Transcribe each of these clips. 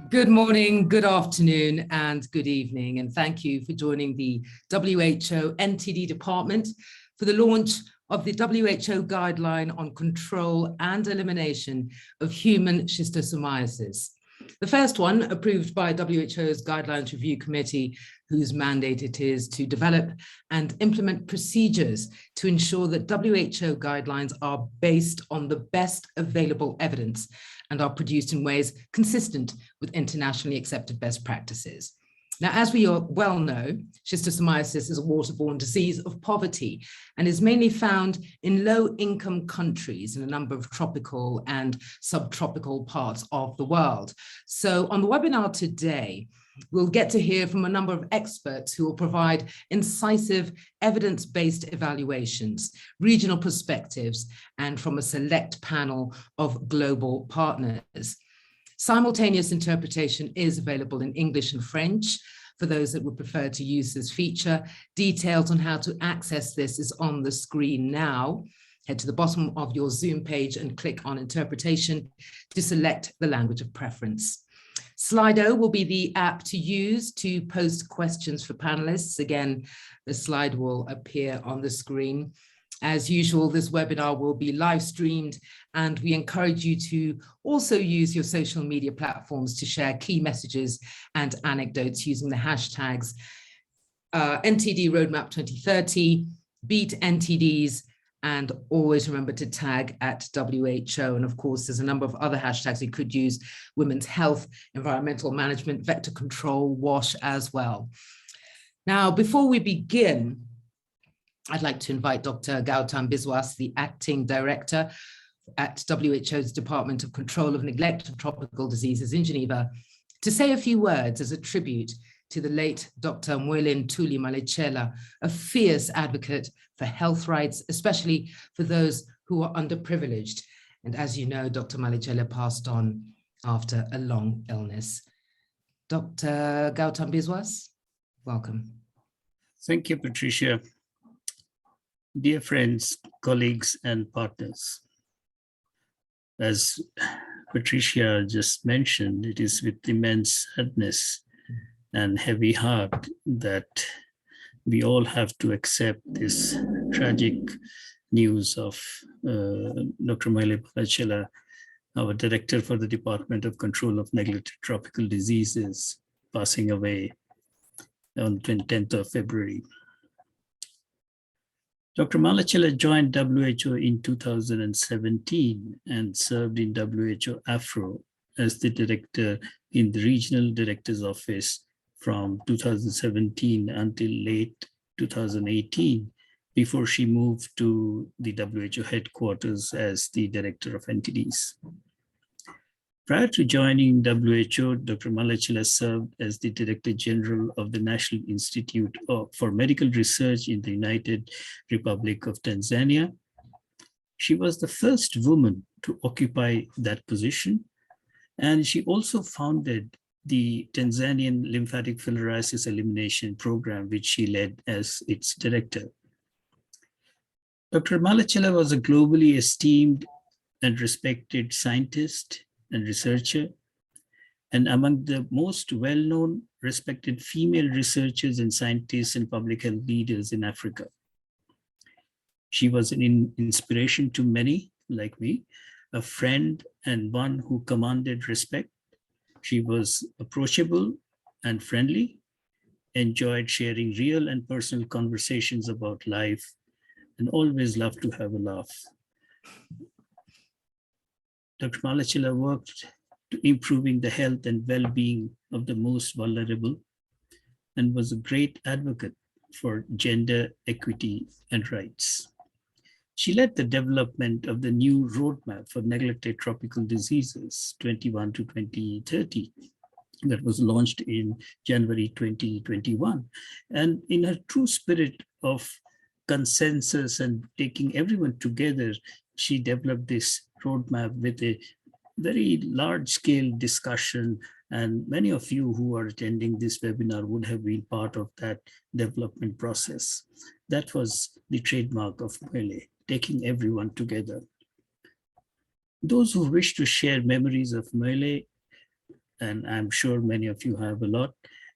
Good morning, good afternoon, and good evening, and thank you for joining the WHO NTD department for the launch of the WHO guideline on control and elimination of human schistosomiasis. The first one approved by WHO's Guidelines Review Committee, whose mandate it is to develop and implement procedures to ensure that WHO guidelines are based on the best available evidence and are produced in ways consistent with internationally accepted best practices. Now, as we well know, schistosomiasis is a waterborne disease of poverty and is mainly found in low-income countries in a number of tropical and subtropical parts of the world. So on the webinar today, we'll get to hear from a number of experts who will provide incisive evidence-based evaluations, regional perspectives, and from a select panel of global partners. Simultaneous interpretation is available in English and French for those that would prefer to use this feature. Details on how to access this is on the screen now. Head to the bottom of your Zoom page and click on interpretation to select the language of preference. Slido will be the app to use to post questions for panelists. Again, the slide will appear on the screen. As usual, this webinar will be live streamed, and we encourage you to also use your social media platforms to share key messages and anecdotes using the hashtags NTD Roadmap 2030, Beat NTDs, and always remember to tag at WHO. And of course, there's a number of other hashtags you could use: women's health, environmental management, vector control, WASH as well. Now, before we begin, I'd like to invite Dr. Gautam Biswas, the Acting Director at WHO's Department of Control of Neglect and Tropical Diseases in Geneva, to say a few words as a tribute to the late Dr. Mwelin Tuli Malechela, a fierce advocate for health rights, especially for those who are underprivileged. And as you know, Dr. Malechela passed on after a long illness. Dr. Gautam Biswas, welcome. Thank you, Patricia. Dear friends, colleagues, and partners, as Patricia just mentioned, it is with immense sadness and heavy heart that we all have to accept this tragic news of Dr. Mwelin Malechela, our director for the Department of Control of Neglected Tropical Diseases, passing away on the 10th of February. Dr. Malechela joined WHO in 2017 and served in WHO Afro as the director in the Regional Director's Office from 2017 until late 2018, before she moved to the WHO headquarters as the Director of NTDs. Prior to joining WHO, Dr. Malechela served as the Director General of the National Institute for Medical Research in the United Republic of Tanzania. She was the first woman to occupy that position, and she also founded the Tanzanian lymphatic filariasis elimination program, which she led as its director. Dr. Malechela was a globally esteemed and respected scientist and researcher, and among the most well-known, respected female researchers and scientists and public health leaders in Africa. She was an inspiration to many, like me, a friend and one who commanded respect. She was approachable and friendly, enjoyed sharing real and personal conversations about life, and always loved to have a laugh. Dr. Malechela worked to improving the health and well-being of the most vulnerable and was a great advocate for gender equity and rights. She led the development of the new roadmap for neglected tropical diseases 21 to 2030 that was launched in January 2021. And in her true spirit of consensus and taking everyone together, she developed this roadmap with a very large-scale discussion, and many of you who are attending this webinar would have been part of that development process. That was the trademark of Mwele, taking everyone together. Those who wish to share memories of Moele, and I'm sure many of you have a lot,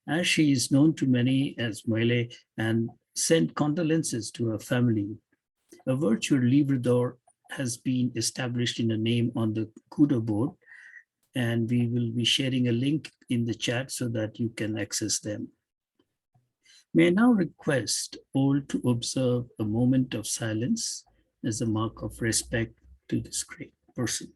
as she is known to many as Moele, and send condolences to her family. A virtual livredor has been established in a name on the Kudo board, and we will be sharing a link in the chat so that you can access them. May I now request all to observe a moment of silence as a mark of respect to this great person.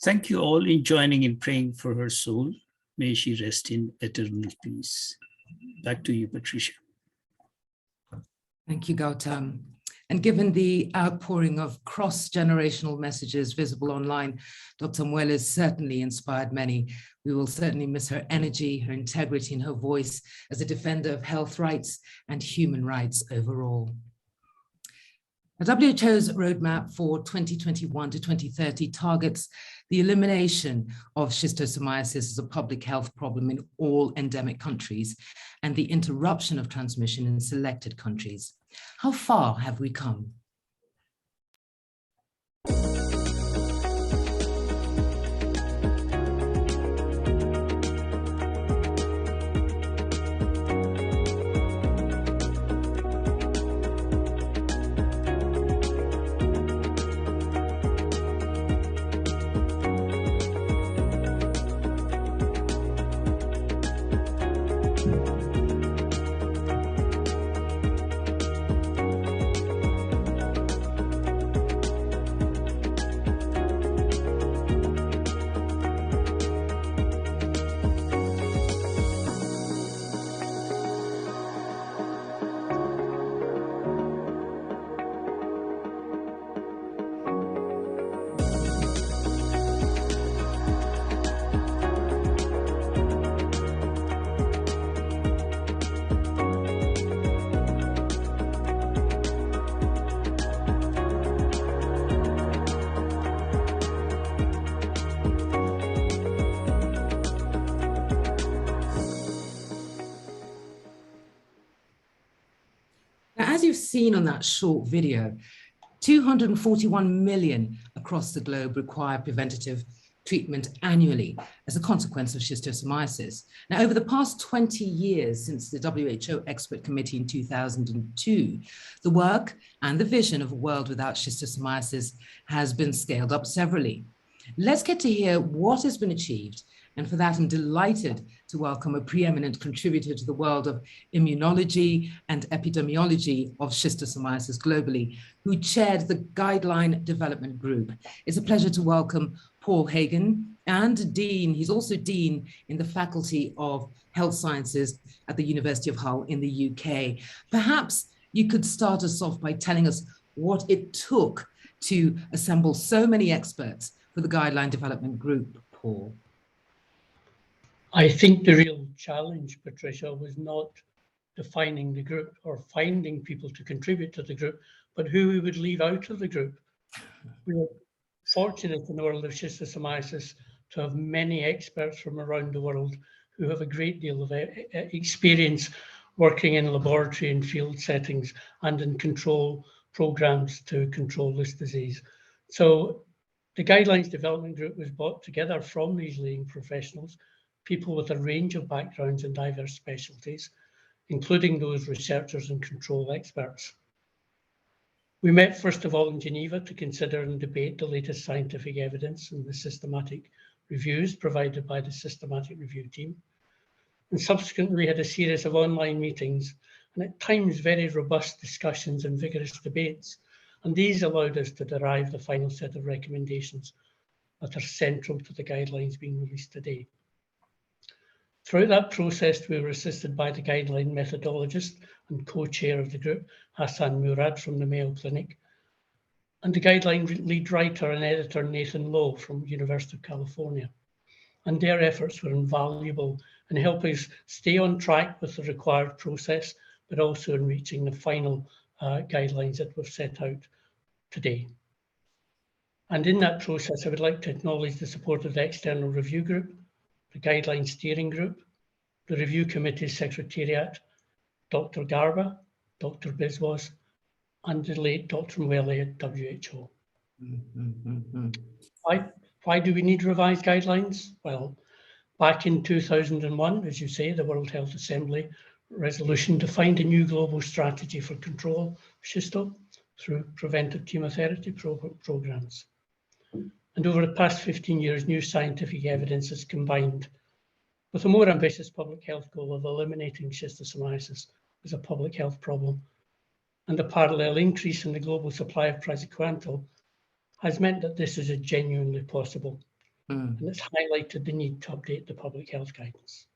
Thank you all in joining in praying for her soul. May she rest in eternal peace. Back to you, Patricia. Thank you, Gautam. And given the outpouring of cross-generational messages visible online, Dr. Moele has certainly inspired many. We will certainly miss her energy, her integrity, and her voice as a defender of health rights and human rights overall. The WHO's roadmap for 2021 to 2030 targets the elimination of schistosomiasis as a public health problem in all endemic countries and the interruption of transmission in selected countries. How far have we come? Now, as you've seen on that short video, 241 million across the globe require preventative treatment annually as a consequence of schistosomiasis. Now, over the past 20 years since the WHO Expert Committee in 2002, the work and the vision of a world without schistosomiasis has been scaled up severally. Let's get to hear what has been achieved. And for that, I'm delighted to welcome a preeminent contributor to the world of immunology and epidemiology of schistosomiasis globally, who chaired the Guideline Development Group. It's a pleasure to welcome Paul Hagen, and Dean. He's also Dean in the Faculty of Health Sciences at the University of Hull in the UK. Perhaps you could start us off by telling us what it took to assemble so many experts for the Guideline Development Group, Paul. I think the real challenge, Patricia, was not defining the group or finding people to contribute to the group, but who we would leave out of the group. We were fortunate in the world of schistosomiasis to have many experts from around the world who have a great deal of experience working in laboratory and field settings and in control programs to control this disease. So the Guidelines Development Group was brought together from these leading professionals, people with a range of backgrounds and diverse specialties, including those researchers and control experts. We met first of all in Geneva to consider and debate the latest scientific evidence and the systematic reviews provided by the systematic review team. And subsequently, we had a series of online meetings and at times very robust discussions and vigorous debates. And these allowed us to derive the final set of recommendations that are central to the guidelines being released today. Throughout that process, we were assisted by the guideline methodologist and co-chair of the group, Hassan Murad from the Mayo Clinic, and the guideline lead writer and editor, Nathan Lowe from University of California. And their efforts were invaluable in helping us stay on track with the required process, but also in reaching the final guidelines that we've set out today. And in that process, I would like to acknowledge the support of the External Review Group, the Guideline Steering Group, the Review Committee Secretariat, Dr. Garba, Dr. Biswas, and the late Dr. Mwele at WHO. Why do we need revised guidelines? Well, back in 2001, as you say, the World Health Assembly resolution defined a new global strategy for control of schisto through preventive chemotherapy programs. And over the past 15 years, new scientific evidence has combined with a more ambitious public health goal of eliminating schistosomiasis as a public health problem. And the parallel increase in the global supply of praziquantel has meant that this is genuinely possible. And it's highlighted the need to update the public health guidance.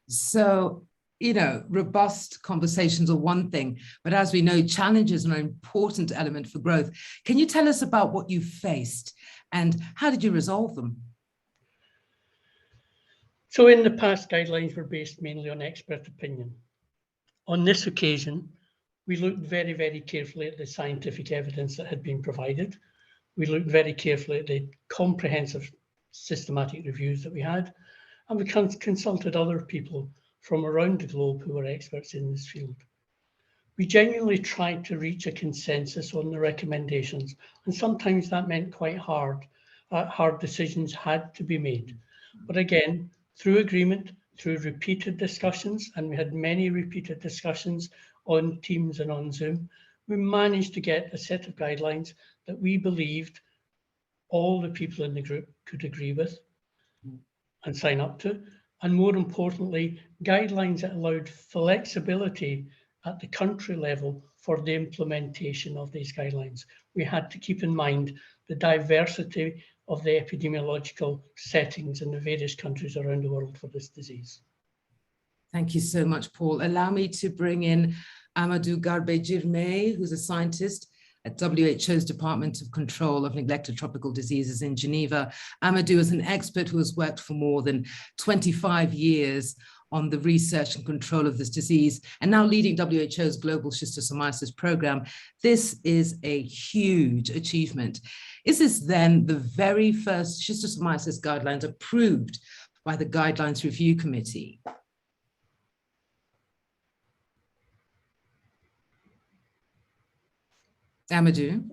So, you know, robust conversations are one thing, but as we know, challenges are an important element for growth. Can you tell us about what you faced and how did you resolve them? So in the past, guidelines were based mainly on expert opinion. On this occasion, we looked very, very carefully at the scientific evidence that had been provided. We looked very carefully at the comprehensive systematic reviews that we had, and we consulted other people from around the globe who were experts in this field. We genuinely tried to reach a consensus on the recommendations, and sometimes that meant quite hard decisions had to be made. But again, through agreement, through repeated discussions, and we had many repeated discussions on Teams and on Zoom, we managed to get a set of guidelines that we believed all the people in the group could agree with and sign up to. And more importantly, guidelines that allowed flexibility at the country level for the implementation of these guidelines. We had to keep in mind the diversity of the epidemiological settings in the various countries around the world for this disease. Thank you so much, Paul. Allow me to bring in Amadou Garbe-Jirmé, who's a scientist at WHO's Department of Control of Neglected Tropical Diseases in Geneva. Amadou is an expert who has worked for more than 25 years on the research and control of this disease, and now leading WHO's Global Schistosomiasis Program. This is a huge achievement. Is this then the very first schistosomiasis guidelines approved by the Guidelines Review Committee? Amadou?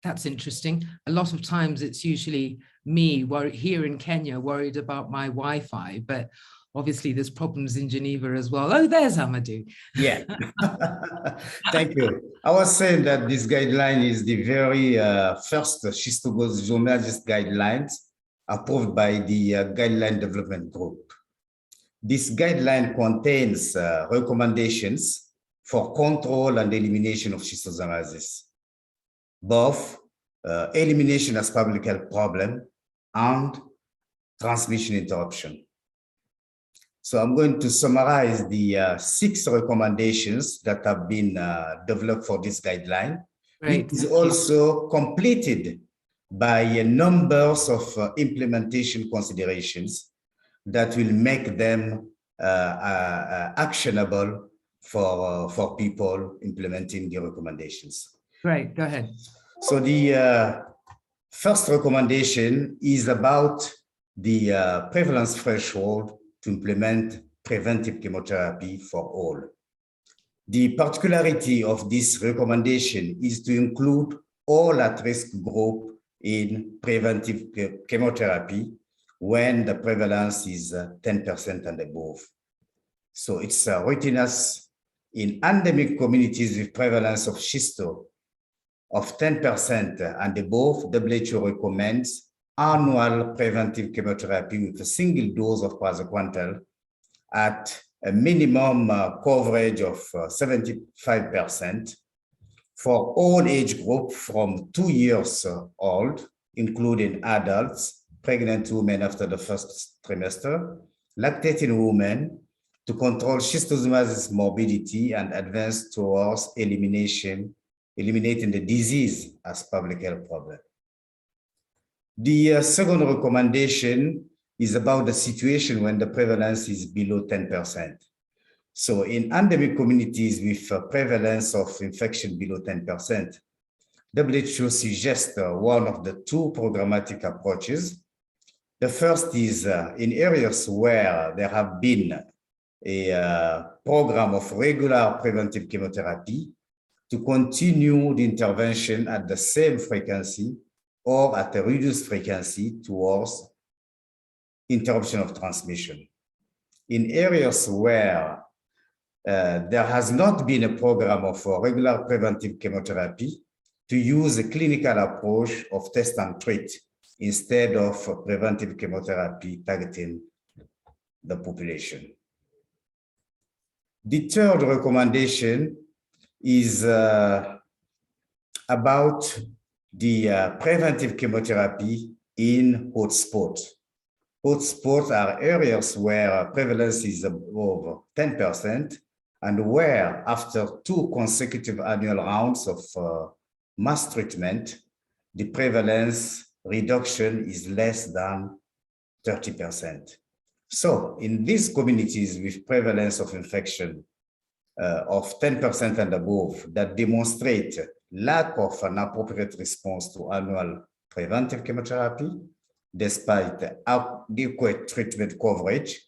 That's interesting. A lot of times it's usually me here in Kenya worried about my Wi-Fi, but obviously there's problems in Geneva as well. Oh, there's Amadou. Yeah, thank you. I was saying that this guideline is the very first schistosomiasis guidelines approved by the Guideline Development Group. This guideline contains recommendations for control and elimination of schistosomiasis, both elimination as public health problem and transmission interruption. So I'm going to summarize the 6 recommendations that have been developed for this guideline. Right. It is also completed by numbers of implementation considerations that will make them actionable for people implementing the recommendations. Great, go ahead. So the first recommendation is about the prevalence threshold to implement preventive chemotherapy for all. The particularity of this recommendation is to include all at-risk group in preventive chemotherapy when the prevalence is 10% and above. So it's written as in endemic communities with prevalence of schisto of 10% and above, WHO recommends annual preventive chemotherapy with a single dose of praziquantel at a minimum coverage of 75% for all age group from 2 years old, including adults, pregnant women after the first trimester, lactating women, to control schistosomiasis morbidity and advance towards eliminating the disease as public health problem. The second recommendation is about the situation when the prevalence is below 10%. So in endemic communities with a prevalence of infection below 10%, WHO suggests one of the two programmatic approaches. The first is in areas where there have been a program of regular preventive chemotherapy to continue the intervention at the same frequency or at a reduced frequency towards interruption of transmission. In areas where there has not been a program of regular preventive chemotherapy, to use a clinical approach of test and treat instead of preventive chemotherapy targeting the population. The third recommendation is about the preventive chemotherapy in hotspots. Hotspots are areas where prevalence is above 10% and where after 2 consecutive annual rounds of mass treatment, the prevalence reduction is less than 30%. So in these communities with prevalence of infection of 10% and above that demonstrate lack of an appropriate response to annual preventive chemotherapy, despite adequate treatment coverage,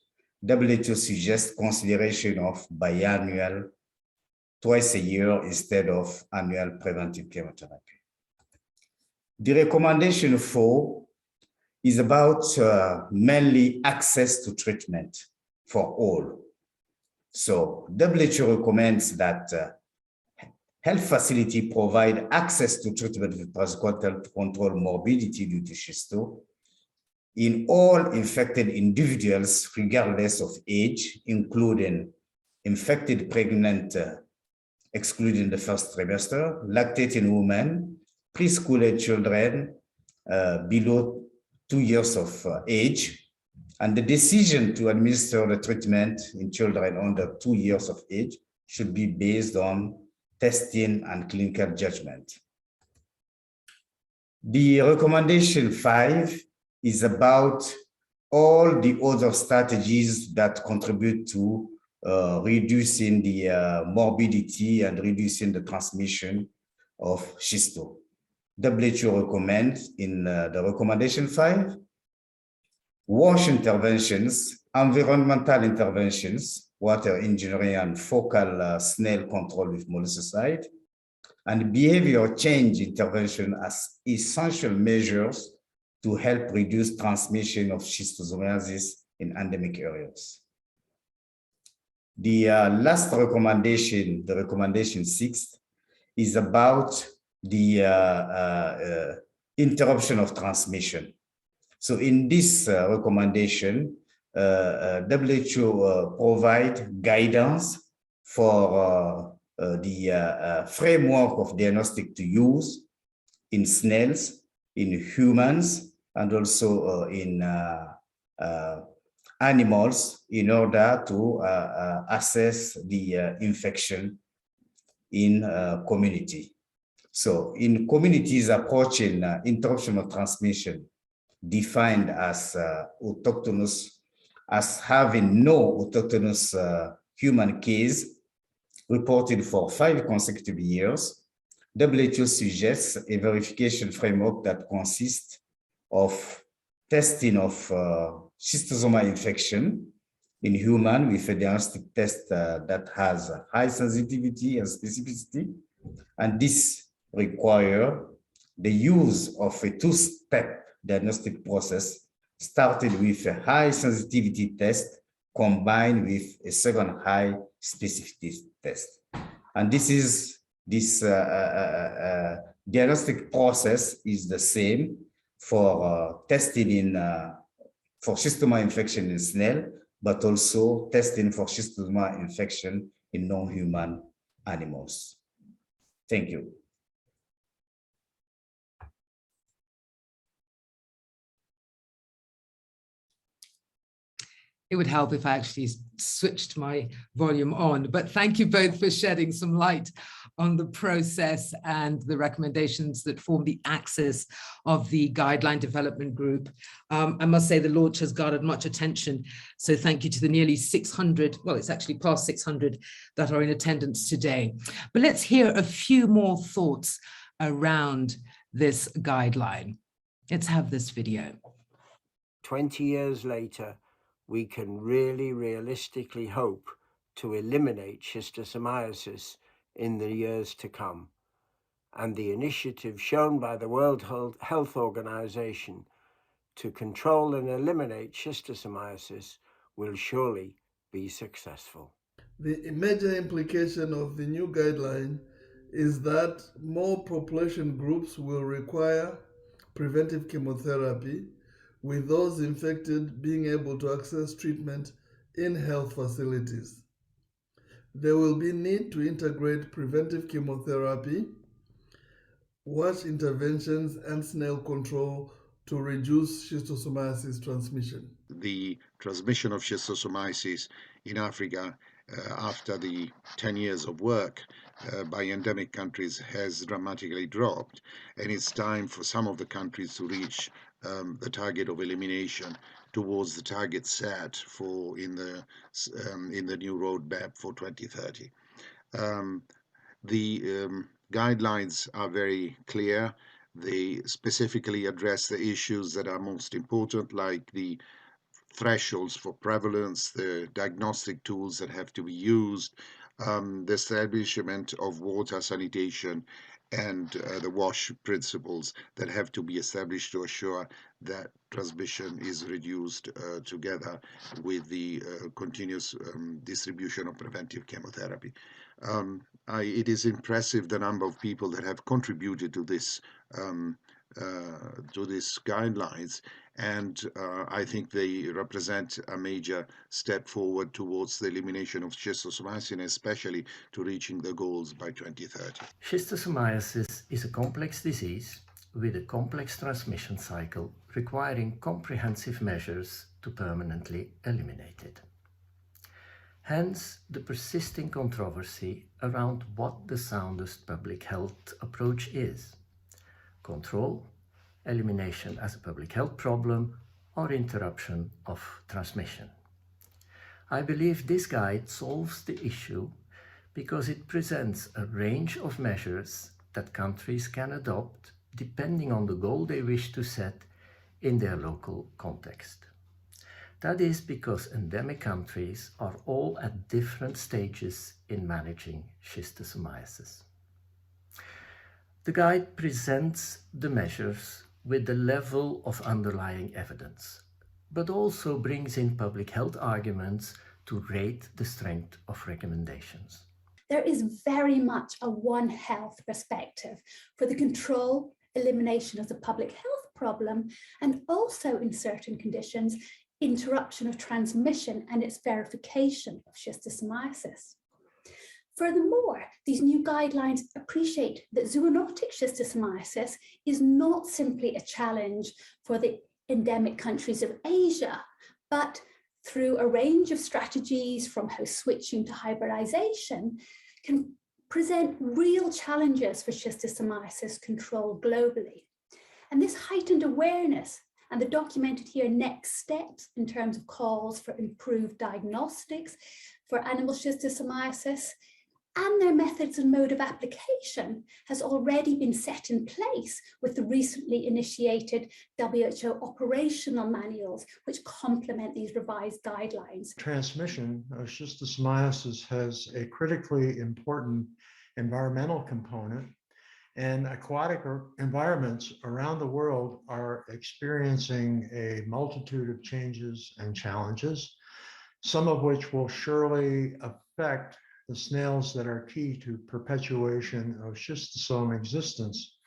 WHO suggests consideration of biannual, twice a year instead of annual preventive chemotherapy. The recommendation 4 is about mainly access to treatment for all. So WHO recommends that health facility provide access to treatment with protocol to control morbidity due to schisto in all infected individuals, regardless of age, including infected pregnant, excluding the first trimester, lactating women, preschool children below 2 years of age, and the decision to administer the treatment in children under 2 years of age should be based on testing and clinical judgment. The recommendation 5 is about all the other strategies that contribute to reducing the morbidity and reducing the transmission of schisto. WHO recommends in the recommendation 5, wash interventions, environmental interventions, water engineering and focal snail control with molluscicide, and behavior change intervention as essential measures to help reduce transmission of schistosomiasis in endemic areas. The last recommendation, the recommendation 6, is about the interruption of transmission. So in this recommendation, WHO provide guidance for the framework of diagnostic to use in snails, in humans, and also in animals in order to assess the infection in community. So in communities approaching interruption of transmission, defined as autochthonous, as having no autochthonous human case reported for 5 consecutive years, WHO suggests a verification framework that consists of testing of schistosoma infection in human with a diagnostic test that has high sensitivity and specificity, and this requires the use of a 2-step diagnostic process, started with a high sensitivity test combined with a second high specificity test. And this diagnostic process is the same for testing in for schistosoma infection in snail, but also testing for schistosoma infection in non-human animals. Thank you. It would help if I actually switched my volume on, but thank you both for shedding some light on the process and the recommendations that form the axis of the guideline development group. I must say the launch has garnered much attention, so thank you to the nearly 600, well, it's actually past 600 that are in attendance today. But let's hear a few more thoughts around this guideline. Let's have this video. 20 years later, we can really realistically hope to eliminate schistosomiasis in the years to come. And the initiative shown by the World Health Organization to control and eliminate schistosomiasis will surely be successful. The major implication of the new guideline is that more population groups will require preventive chemotherapy, with those infected being able to access treatment in health facilities. There will be need to integrate preventive chemotherapy, watch interventions, and snail control to reduce schistosomiasis transmission. The transmission of schistosomiasis in Africa after the 10 years of work by endemic countries has dramatically dropped, and it's time for some of the countries to reach the target of elimination towards the target set for in the new roadmap for 2030. The guidelines are very clear. They specifically address the issues that are most important, like the thresholds for prevalence, the diagnostic tools that have to be used, the establishment of water sanitation, and the WASH principles that have to be established to assure that transmission is reduced together with the continuous distribution of preventive chemotherapy. It is impressive the number of people that have contributed to this guidelines, and I think they represent a major step forward towards the elimination of schistosomiasis, especially to reaching the goals by 2030. Schistosomiasis is a complex disease with a complex transmission cycle requiring comprehensive measures to permanently eliminate it. Hence, the persisting controversy around what the soundest public health approach is: control, elimination as a public health problem, or interruption of transmission. I believe this guide solves the issue because it presents a range of measures that countries can adopt depending on the goal they wish to set in their local context. That is because endemic countries are all at different stages in managing schistosomiasis. The guide presents the measures with the level of underlying evidence, but also brings in public health arguments to rate the strength of recommendations. There is very much a One Health perspective for the control, elimination of the public health problem, and also in certain conditions, interruption of transmission and its verification of schistosomiasis. Furthermore, these new guidelines appreciate that zoonotic schistosomiasis is not simply a challenge for the endemic countries of Asia, but through a range of strategies from host switching to hybridization, can present real challenges for schistosomiasis control globally. And this heightened awareness and the documented here next steps in terms of calls for improved diagnostics for animal schistosomiasis and their methods and mode of application has already been set in place with the recently initiated WHO operational manuals, which complement these revised guidelines. Transmission of schistosomiasis has a critically important environmental component, and aquatic environments around the world are experiencing a multitude of changes and challenges, some of which will surely affect the snails that are key to perpetuation of schistosome existence.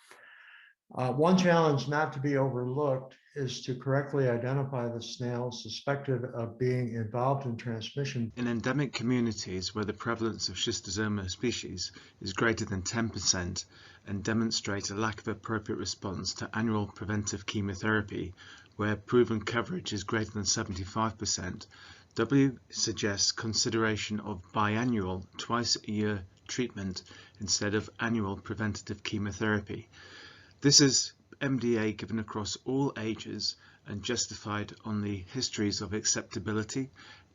One challenge not to be overlooked is to correctly identify the snails suspected of being involved in transmission. In endemic communities where the prevalence of schistosoma species is greater than 10% and demonstrate a lack of appropriate response to annual preventive chemotherapy, where proven coverage is greater than 75%, W suggests consideration of biannual, twice-a-year treatment instead of annual preventative chemotherapy. This is MDA given across all ages and justified on the histories of acceptability,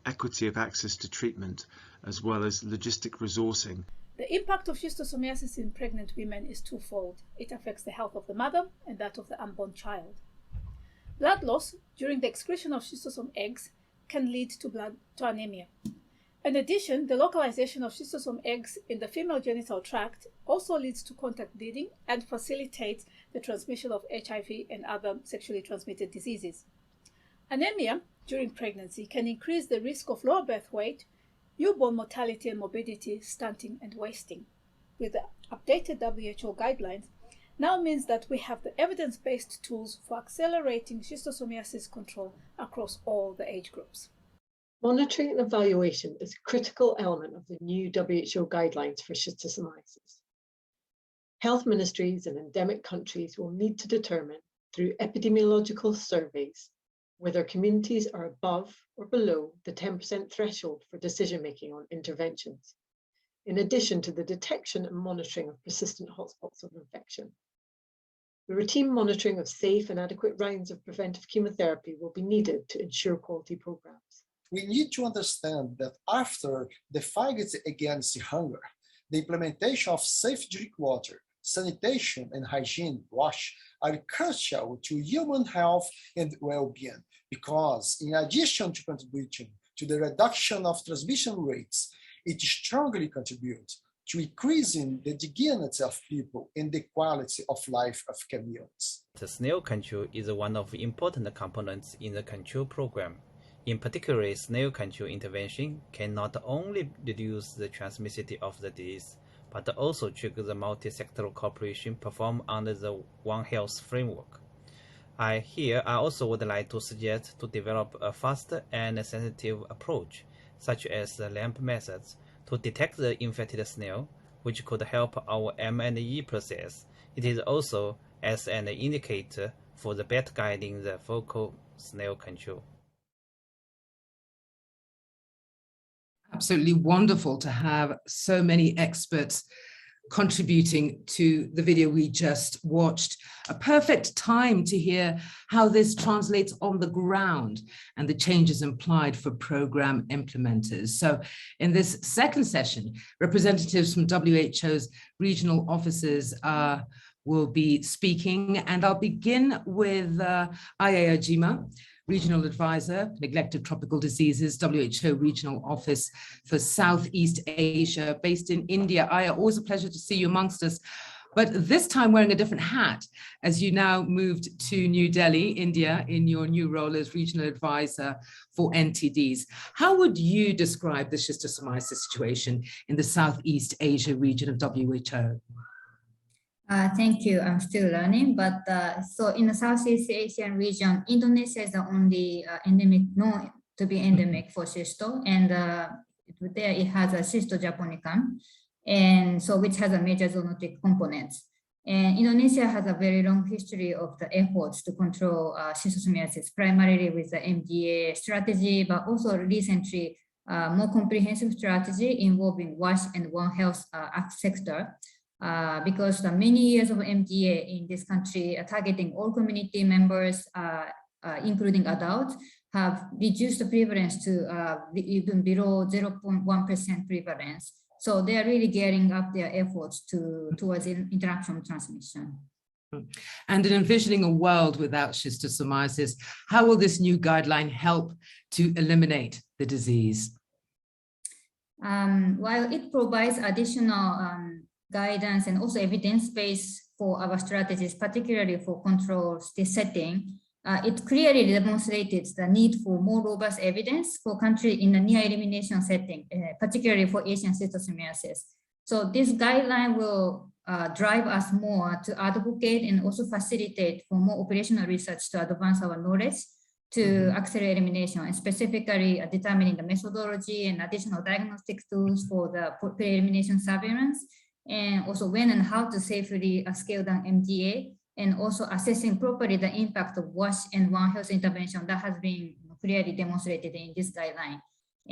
equity of access to treatment, as well as logistic resourcing. The impact of schistosomiasis in pregnant women is twofold. It affects the health of the mother and that of the unborn child. Blood loss during the excretion of schistosome eggs can lead to anemia. In addition, the localization of schistosome eggs in the female genital tract also leads to contact bleeding and facilitates the transmission of HIV and other sexually transmitted diseases. Anemia during pregnancy can increase the risk of lower birth weight, newborn mortality and morbidity, stunting and wasting. With the updated WHO guidelines, now means that we have the evidence-based tools for accelerating schistosomiasis control across all the age groups. Monitoring and evaluation is a critical element of the new WHO guidelines for schistosomiasis. Health ministries in endemic countries will need to determine through epidemiological surveys whether communities are above or below the 10% threshold for decision-making on interventions, in addition to the detection and monitoring of persistent hotspots of infection. The routine monitoring of safe and adequate rounds of preventive chemotherapy will be needed to ensure quality programs. We need to understand that after the fight against hunger, the implementation of safe drinking water, sanitation and hygiene wash are crucial to human health and well-being because in addition to contributing to the reduction of transmission rates, it strongly contributes to increasing the dignity of people and the quality of life of communities. The snail control is one of the important components in the control program. In particular, snail control intervention can not only reduce the transmissivity of the disease, but also trigger the multi-sectoral cooperation performed under the One Health framework. I also would like to suggest to develop a faster and sensitive approach, such as the LAMP methods, to detect the infected snail, which could help our M&E process. It is also as an indicator for the better guiding the focal snail control. Absolutely wonderful to have so many experts contributing to the video we just watched. A perfect time to hear how this translates on the ground and the changes implied for program implementers. So in this second session, representatives from WHO's regional offices will be speaking, and I'll begin with Aya Ajima, Regional Advisor, Neglected Tropical Diseases, WHO Regional Office for Southeast Asia, based in India. Aya, always a pleasure to see you amongst us, but this time wearing a different hat as you now moved to New Delhi, India, in your new role as Regional Advisor for NTDs. How would you describe the schistosomiasis situation in the Southeast Asia region of WHO? Thank you. I'm still learning, but so in the Southeast Asian region, Indonesia is the only endemic known to be endemic for schisto, and there it has a Schisto japonicum, and so which has a major zoonotic component. And Indonesia has a very long history of the efforts to control schistosomiasis, primarily with the MDA strategy, but also recently more comprehensive strategy involving WASH and One Health sector. Because the many years of MDA in this country targeting all community members, including adults, have reduced the prevalence to even below 0.1% prevalence. So they are really gearing up their efforts towards interaction transmission. And in envisioning a world without schistosomiasis, how will this new guideline help to eliminate the disease? While it provides additional guidance and also evidence base for our strategies, particularly for control setting, it clearly demonstrated the need for more robust evidence for countries in a near elimination setting, particularly for Asian schistosomiasis. So this guideline will drive us more to advocate and also facilitate for more operational research to advance our knowledge to accelerate elimination, and specifically determining the methodology and additional diagnostic tools for the pre-elimination surveillance, and also when and how to safely scale down MDA, and also assessing properly the impact of WASH and One Health intervention that has been clearly demonstrated in this guideline.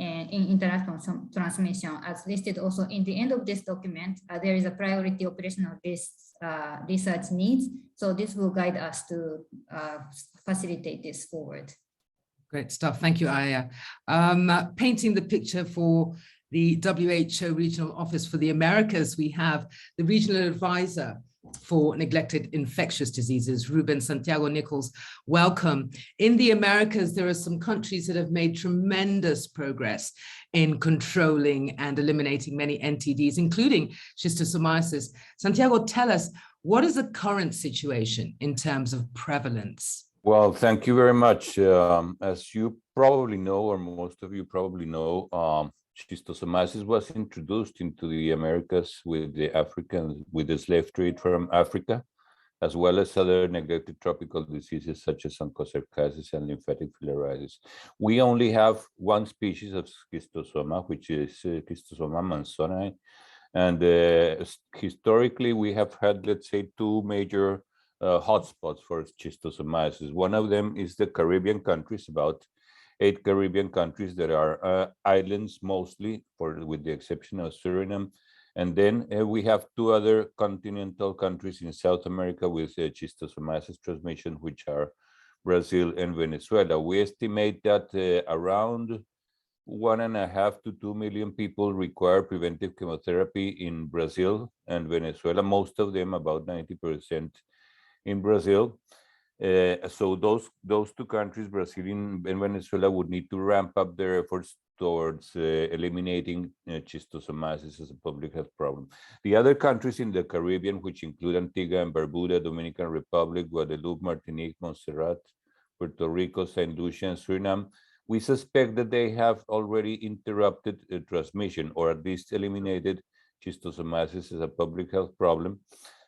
in international transmission. As listed also in the end of this document, there is a priority operational research needs. So this will guide us to facilitate this forward. Great stuff. Thank you, Aya. Painting the picture for the WHO Regional Office for the Americas, we have the Regional Advisor for Neglected Infectious Diseases, Ruben Santiago Nichols. Welcome. In the Americas, there are some countries that have made tremendous progress in controlling and eliminating many NTDs, including schistosomiasis. Santiago, tell us, what is the current situation in terms of prevalence? Well, thank you very much. As you probably know, or most of you probably know, schistosomiasis was introduced into the Americas with the slave trade from Africa, as well as other neglected tropical diseases such as onchocerciasis and lymphatic filariasis. We only have one species of schistosoma, which is Schistosoma mansoni, and historically we have had, let's say, two major hotspots for schistosomiasis. One of them is the Caribbean countries, about 8 Caribbean countries that are islands mostly, with the exception of Suriname. And then we have 2 other continental countries in South America with schistosomiasis transmission, which are Brazil and Venezuela. We estimate that around 1.5 to 2 million people require preventive chemotherapy in Brazil and Venezuela, most of them, about 90%, in Brazil. So those 2 countries, Brazil and Venezuela, would need to ramp up their efforts towards eliminating schistosomiasis as a public health problem. The other countries in the Caribbean, which include Antigua and Barbuda, Dominican Republic, Guadeloupe, Martinique, Montserrat, Puerto Rico, St. Lucia, and Suriname, we suspect that they have already interrupted transmission, or at least eliminated schistosomiasis as a public health problem.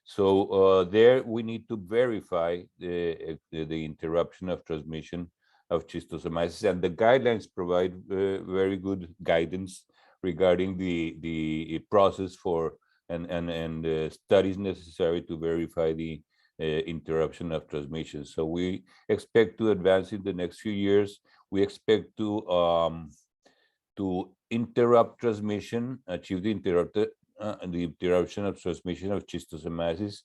So there we need to verify the interruption of transmission of schistosomiasis, and the guidelines provide very good guidance regarding the process for and studies necessary to verify the interruption of transmission. So we expect to advance in the next few years. We expect to interrupt transmission, achieve the interruption of transmission of schistosomiasis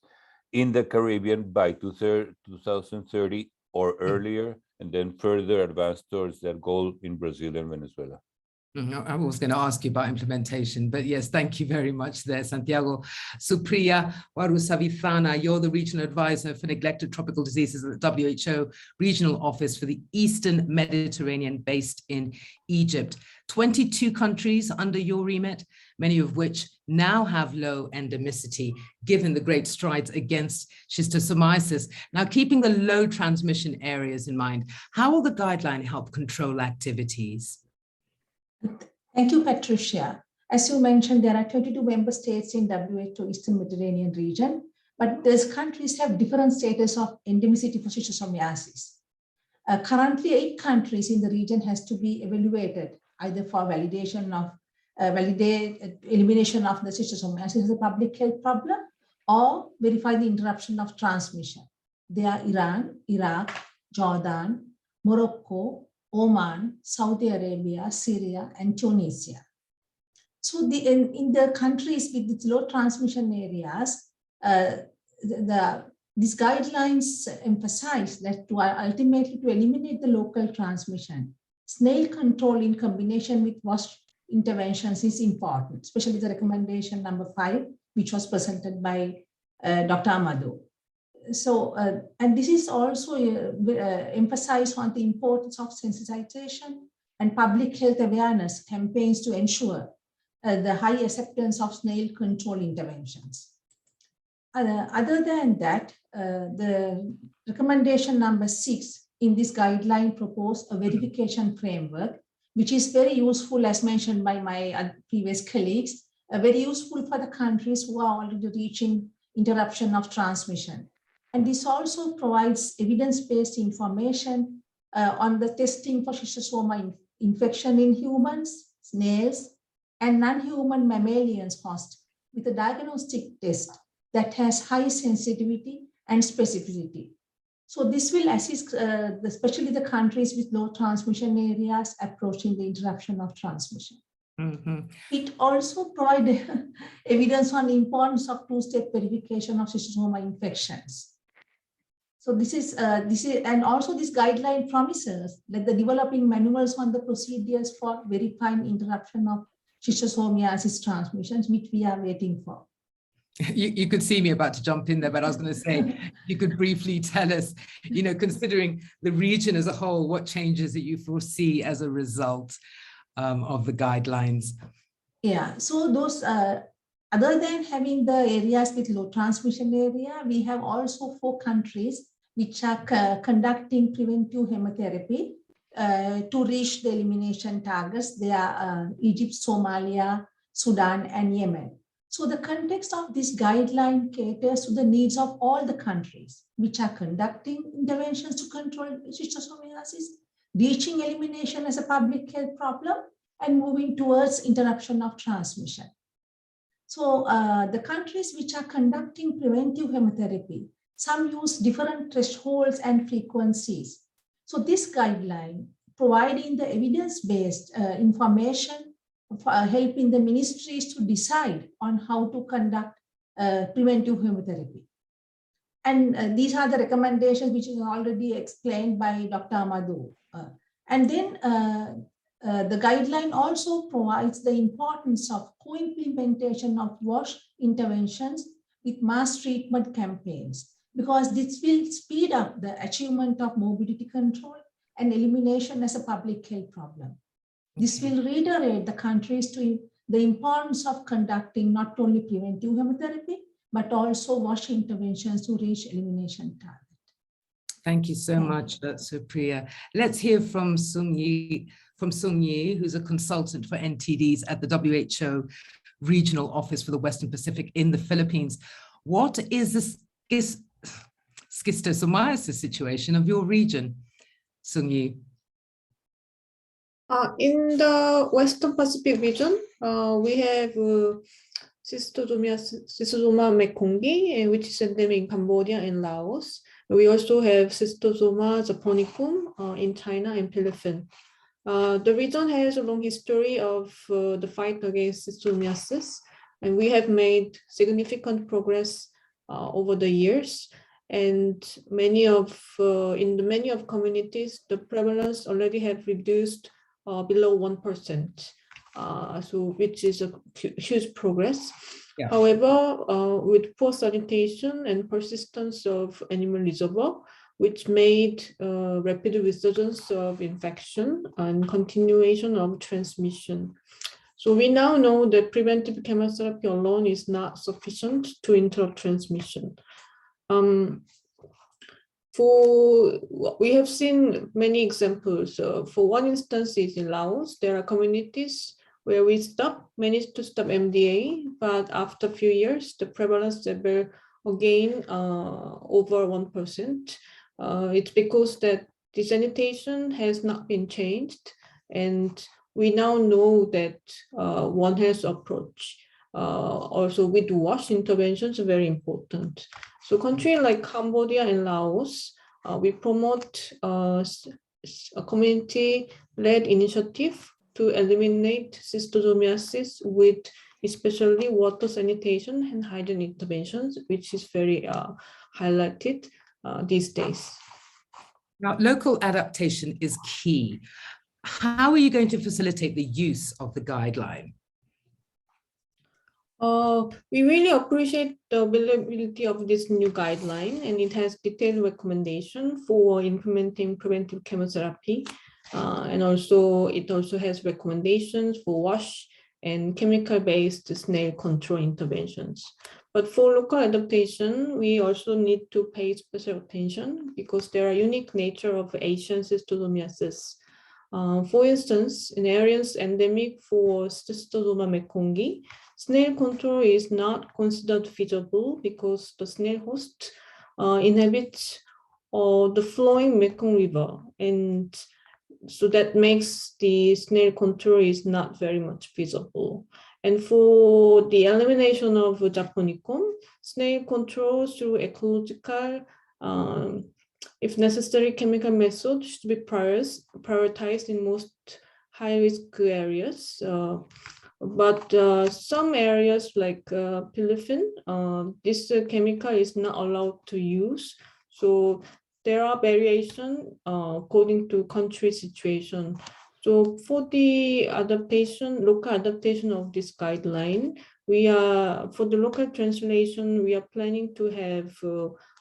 in the Caribbean by 2030 or earlier, and then further advance towards that goal in Brazil and Venezuela. I was going to ask you about implementation, but yes, thank you very much there, Santiago. Supriya Warusavithana, you're the Regional Advisor for Neglected Tropical Diseases at the WHO Regional Office for the Eastern Mediterranean, based in Egypt. 22 countries under your remit, many of which now have low endemicity, given the great strides against schistosomiasis. Now, keeping the low transmission areas in mind, how will the guideline help control activities? Thank you, Patricia. As you mentioned, there are 22 member states in WHO Eastern Mediterranean region, but these countries have different status of endemicity for schistosomiasis. Currently, 8 countries in the region has to be evaluated, either for validation of elimination of the schistosomiasis as a public health problem, or verify the interruption of transmission. They are Iran, Iraq, Jordan, Morocco, Oman, Saudi Arabia, Syria, and Tunisia. So in the countries with the low transmission areas, these guidelines emphasize that ultimately to eliminate the local transmission, snail control in combination with WASH interventions is important, especially the recommendation number 5, which was presented by Dr. Amadou. So, and this is also emphasized on the importance of sensitization and public health awareness campaigns to ensure the high acceptance of snail control interventions. Other than that, the recommendation number 6 in this guideline proposed a verification framework, which is very useful, as mentioned by my previous colleagues, very useful for the countries who are already reaching interruption of transmission. And this also provides evidence-based information on the testing for schistosoma infection in humans, snails, and non-human mammalians host with a diagnostic test that has high sensitivity and specificity. So this will assist especially the countries with low transmission areas approaching the interruption of transmission. It also provides evidence on the importance of two-step verification of schistosoma infections. So this is, and also this guideline promises that the developing manuals on the procedures for verifying interruption of schistosomiasis transmissions, which we are waiting for. You could see me about to jump in there, but I was going to say, you could briefly tell us, considering the region as a whole, what changes that you foresee as a result of the guidelines? Yeah, so those, other than having the areas with low transmission area, we have also 4 countries which are conducting preventive chemotherapy to reach the elimination targets. They are Egypt, Somalia, Sudan, and Yemen. So the context of this guideline caters to the needs of all the countries which are conducting interventions to control schistosomiasis, reaching elimination as a public health problem, and moving towards interruption of transmission. So the countries which are conducting preventive chemotherapy, some use different thresholds and frequencies. So this guideline providing the evidence-based information for helping the ministries to decide on how to conduct preventive chemotherapy. And these are the recommendations which is already explained by Dr. Amadou. And then the guideline also provides the importance of co-implementation of WASH interventions with mass treatment campaigns, because this will speed up the achievement of morbidity control and elimination as a public health problem. This will reiterate the countries to the importance of conducting not only preventive chemotherapy, but also WASH interventions to reach elimination target. Thank you so much, Supriya. Let's hear from Sung Yi, who's a consultant for NTDs at the WHO Regional Office for the Western Pacific in the Philippines. What is the schistosomiasis situation of your region, Sung Yi? In the Western Pacific region, we have Schistosoma mekongii, which is endemic in Cambodia and Laos. We also have Schistosoma japonicum in China and Philippines. The region has a long history of the fight against schistosomiasis, and we have made significant progress over the years. And in many of communities, the prevalence already have reduced below 1%, which is a huge progress. Yeah. However, with poor sanitation and persistence of animal reservoir, which made rapid resurgence of infection and continuation of transmission. So we now know that preventive chemotherapy alone is not sufficient to interrupt transmission. We have seen many examples. For one instance is in Laos, there are communities where we managed to stop MDA, but after a few years, the prevalence level again over 1%. It's because that the sanitation has not been changed, and we now know that One Health approach also with WASH interventions are very important. So countries like Cambodia and Laos, we promote a community-led initiative to eliminate schistosomiasis with especially water sanitation and hygiene interventions, which is very highlighted these days. Now, local adaptation is key. How are you going to facilitate the use of the guideline? We really appreciate the availability of this new guideline, and it has detailed recommendation for implementing preventive chemotherapy. And also, it also has recommendations for WASH and chemical-based snail control interventions. But for local adaptation, we also need to pay special attention because there are unique nature of Asian schistosomiasis. For instance, in areas endemic for Schistosoma mekongii, snail control is not considered feasible because the snail host inhabits the flowing Mekong River, and so that makes the snail control is not very much feasible. And for the elimination of Japonicum, snail control through ecological If necessary, chemical methods should be prioritized in most high-risk areas. But some areas like Pilifin, this chemical is not allowed to use. So there are variations according to country situation. So for the adaptation, local adaptation of this guideline, for the local translation, we are planning to have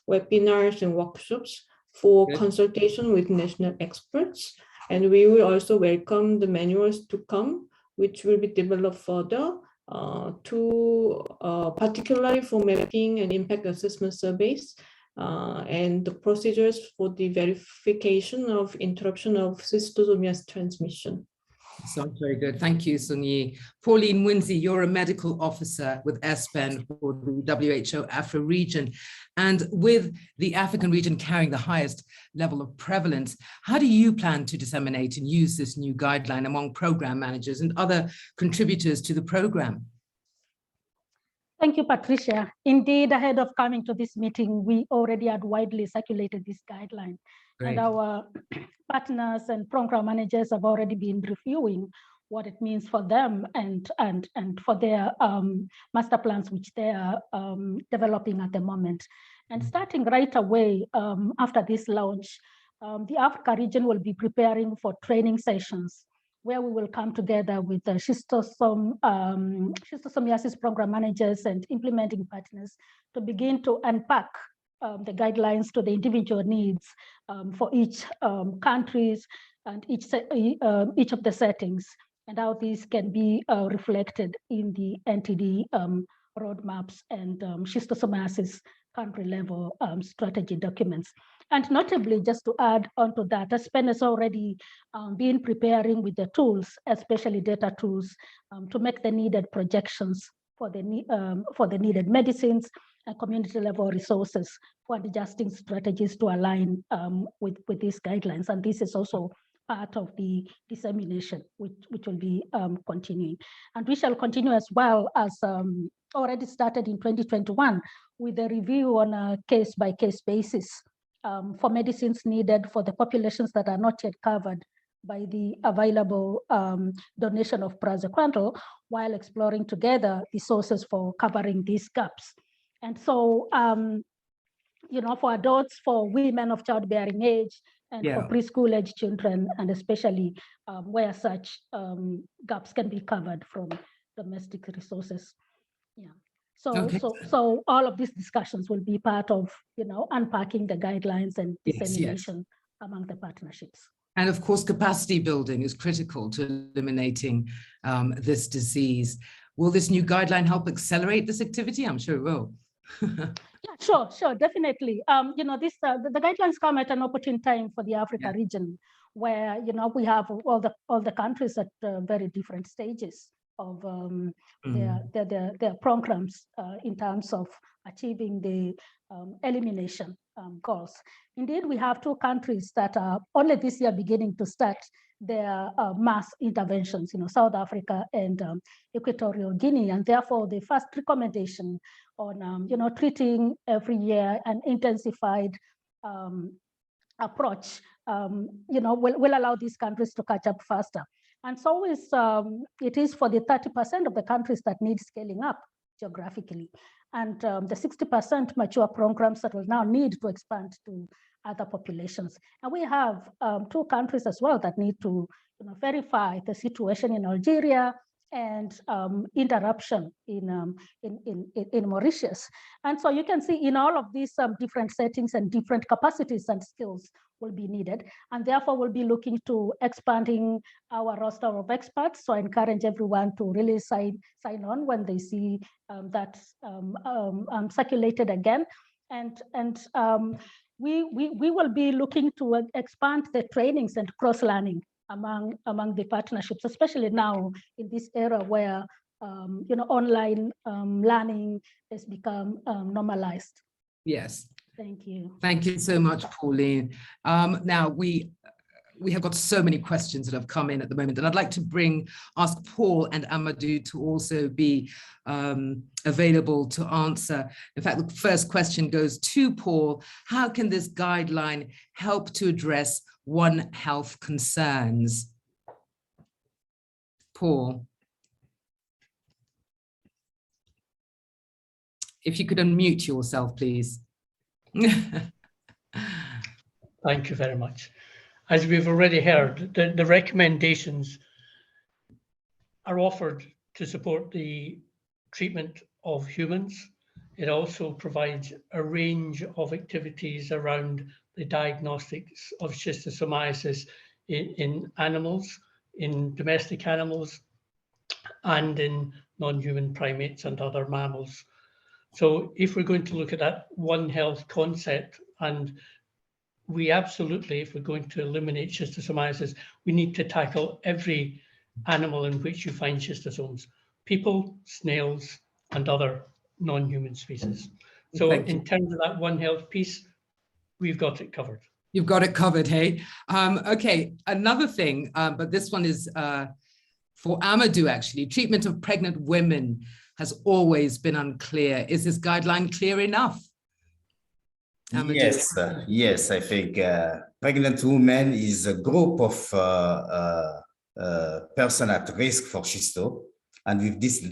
webinars and workshops for consultation with national experts. And we will also welcome the manuals to come, which will be developed further particularly for mapping and impact assessment surveys and the procedures for the verification of interruption of schistosomiasis transmission. Sounds very good. Thank you, Sunyi. Pauline Winsey, you're a medical officer with SPEN for the WHO Afro region. And with the African region carrying the highest level of prevalence, how do you plan to disseminate and use this new guideline among program managers and other contributors to the program? Thank you, Patricia. Indeed, ahead of coming to this meeting, we already had widely circulated this guideline. Great. And our partners and program managers have already been reviewing what it means for them and for their master plans, which they are developing at the moment. And starting right away after this launch, the Africa region will be preparing for training sessions where we will come together with the schistosomiasis program managers and implementing partners to begin to unpack the guidelines to the individual needs for each countries and each of the settings, and how these can be reflected in the NTD roadmaps and schistosomiasis country level strategy documents. And notably, just to add on to that, SPEN has already been preparing with the tools, especially data tools, to make the needed projections for the needed medicines and community level resources for adjusting strategies to align with these guidelines. And this is also part of the dissemination, which will be continuing. And we shall continue as well as already started in 2021 with a review on a case-by-case basis for medicines needed for the populations that are not yet covered by the available donation of praziquantel, while exploring together the sources for covering these gaps. And so, you know, for adults, for women of childbearing age, and for preschool age children, and especially where such gaps can be covered from domestic resources. Yeah. So, so all of these discussions will be part of, you know, unpacking the guidelines and dissemination among the partnerships. And of course, capacity building is critical to eliminating this disease. Will this new guideline help accelerate this activity? I'm sure it will. Yeah, sure, definitely. You know, this the guidelines come at an opportune time for the Africa region, where, you know, we have all the countries at very different stages of their programs in terms of achieving the elimination goals. Indeed, we have two countries that are only this year beginning to start their mass interventions, you know, South Africa and Equatorial Guinea, and therefore the first recommendation on, you know, treating every year an intensified approach, you know, will allow these countries to catch up faster. And so it is for the 30% of the countries that need scaling up geographically, and the 60% mature programs that will now need to expand to other populations. And we have two countries as well that need to, you know, verify the situation in Algeria and interruption in Mauritius. And so you can see in all of these different settings and different capacities and skills will be needed. And therefore we'll be looking to expanding our roster of experts. So I encourage everyone to really sign on when they see that circulated again. And we will be looking to expand the trainings and cross-learning among the partnerships, especially now in this era where you know, online learning has become normalized. Yes. Thank you. Thank you so much, Pauline. Now we have got so many questions that have come in at the moment, and I'd like to ask Paul and Amadou to also be available to answer. In fact, the first question goes to Paul. How can this guideline help to address One Health concerns? Paul. If you could unmute yourself, please. Thank you very much. As we've already heard, the recommendations are offered to support the treatment of humans. It also provides a range of activities around the diagnostics of schistosomiasis in animals, in domestic animals, and in non-human primates and other mammals. So if we're going to look at that One Health concept, and we absolutely, if we're going to eliminate schistosomiasis, we need to tackle every animal in which you find schistosomes, people, snails, and other non-human species. So in terms of that One Health piece, we've got it covered. You've got it covered, hey? Okay, another thing, but this one is for Amadou, actually. Treatment of pregnant women has always been unclear. Is this guideline clear enough? Yes, yes, I think pregnant women is a group of person at risk for schisto. And with these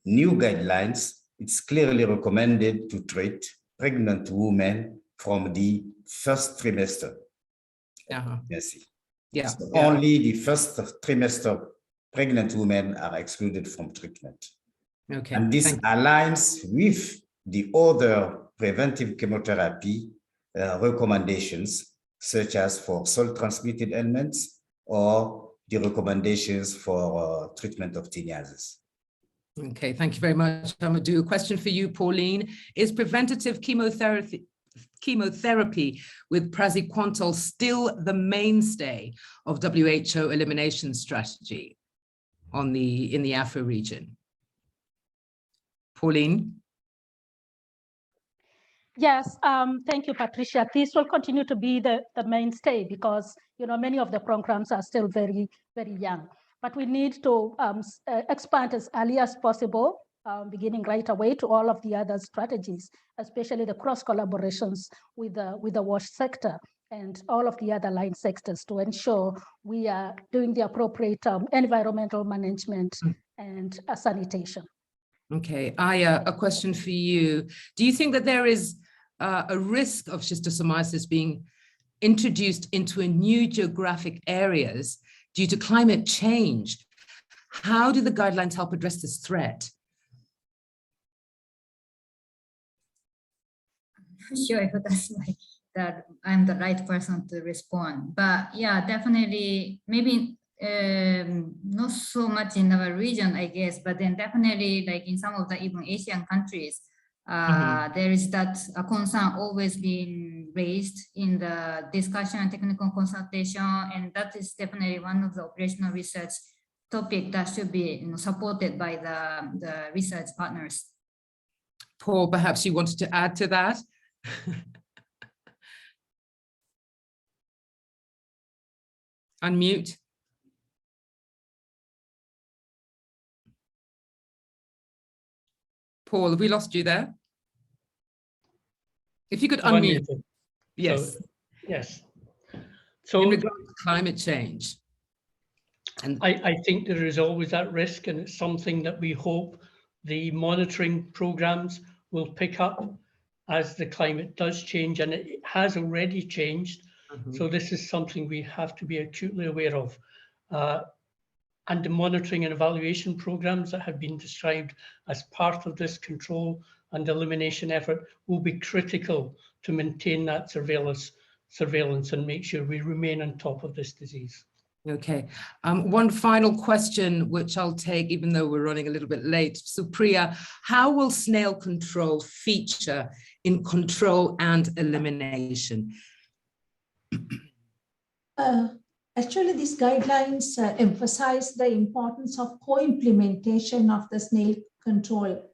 new guidelines, it's clearly recommended to treat pregnant women from the first trimester. Yes. Yeah. So only the first trimester pregnant women are excluded from treatment. Okay. And this aligns with the other preventive chemotherapy recommendations, such as for salt-transmitted ailments or the recommendations for treatment of tinnitus. Okay, thank you very much, Amadou. A question for you, Pauline. Is preventative chemotherapy with praziquantel still the mainstay of WHO elimination strategy in the Afro region? Pauline? Yes, thank you, Patricia. This will continue to be the mainstay because, you know, many of the programs are still very, very young. But we need to expand as early as possible, beginning right away to all of the other strategies, especially the cross collaborations with the WASH sector and all of the other line sectors to ensure we are doing the appropriate environmental management and sanitation. Okay, Aya, a question for you. Do you think that there is a risk of schistosomiasis being introduced into new geographic areas due to climate change? How do the guidelines help address this threat? I'm not sure if that's like that I'm the right person to respond, but yeah, definitely, maybe not so much in our region, I guess, but then definitely like in some of the even Asian countries, there is that concern always being raised in the discussion and technical consultation, and that is definitely one of the operational research topic that should be supported by the research partners. Paul, perhaps you wanted to add to that? Unmute. Paul, have we lost you there? If you could unmute. Yes. So, yes. So in regard to climate change. And I think there is always that risk, and it's something that we hope the monitoring programs will pick up as the climate does change, and it has already changed. So this is something we have to be acutely aware of. And the monitoring and evaluation programs that have been described as part of this control and elimination effort will be critical to maintain that surveillance and make sure we remain on top of this disease. Okay, one final question, which I'll take, even though we're running a little bit late. Supriya, how will snail control feature in control and elimination? Actually, these guidelines emphasize the importance of co-implementation of the snail control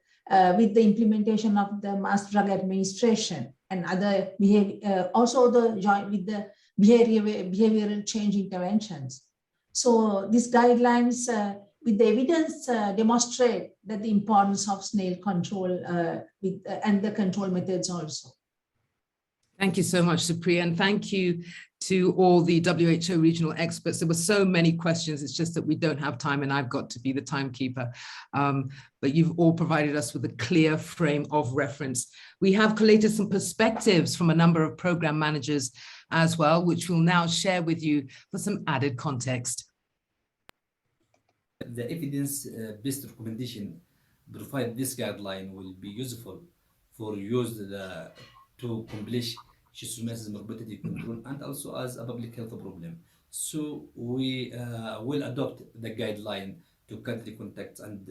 with the implementation of the mass drug administration and other behavior, also the joint with the behavioral change interventions. So these guidelines with the evidence demonstrate that the importance of snail control and the control methods also. Thank you so much, Supriya, and thank you to all the WHO regional experts. There were so many questions, it's just that we don't have time and I've got to be the timekeeper. But you've all provided us with a clear frame of reference. We have collated some perspectives from a number of program managers as well, which we'll now share with you for some added context. The evidence-based recommendation provide this guideline will be useful for use to accomplish schistosomiasis morbidity control and also as a public health problem. So we will adopt the guideline to country contacts and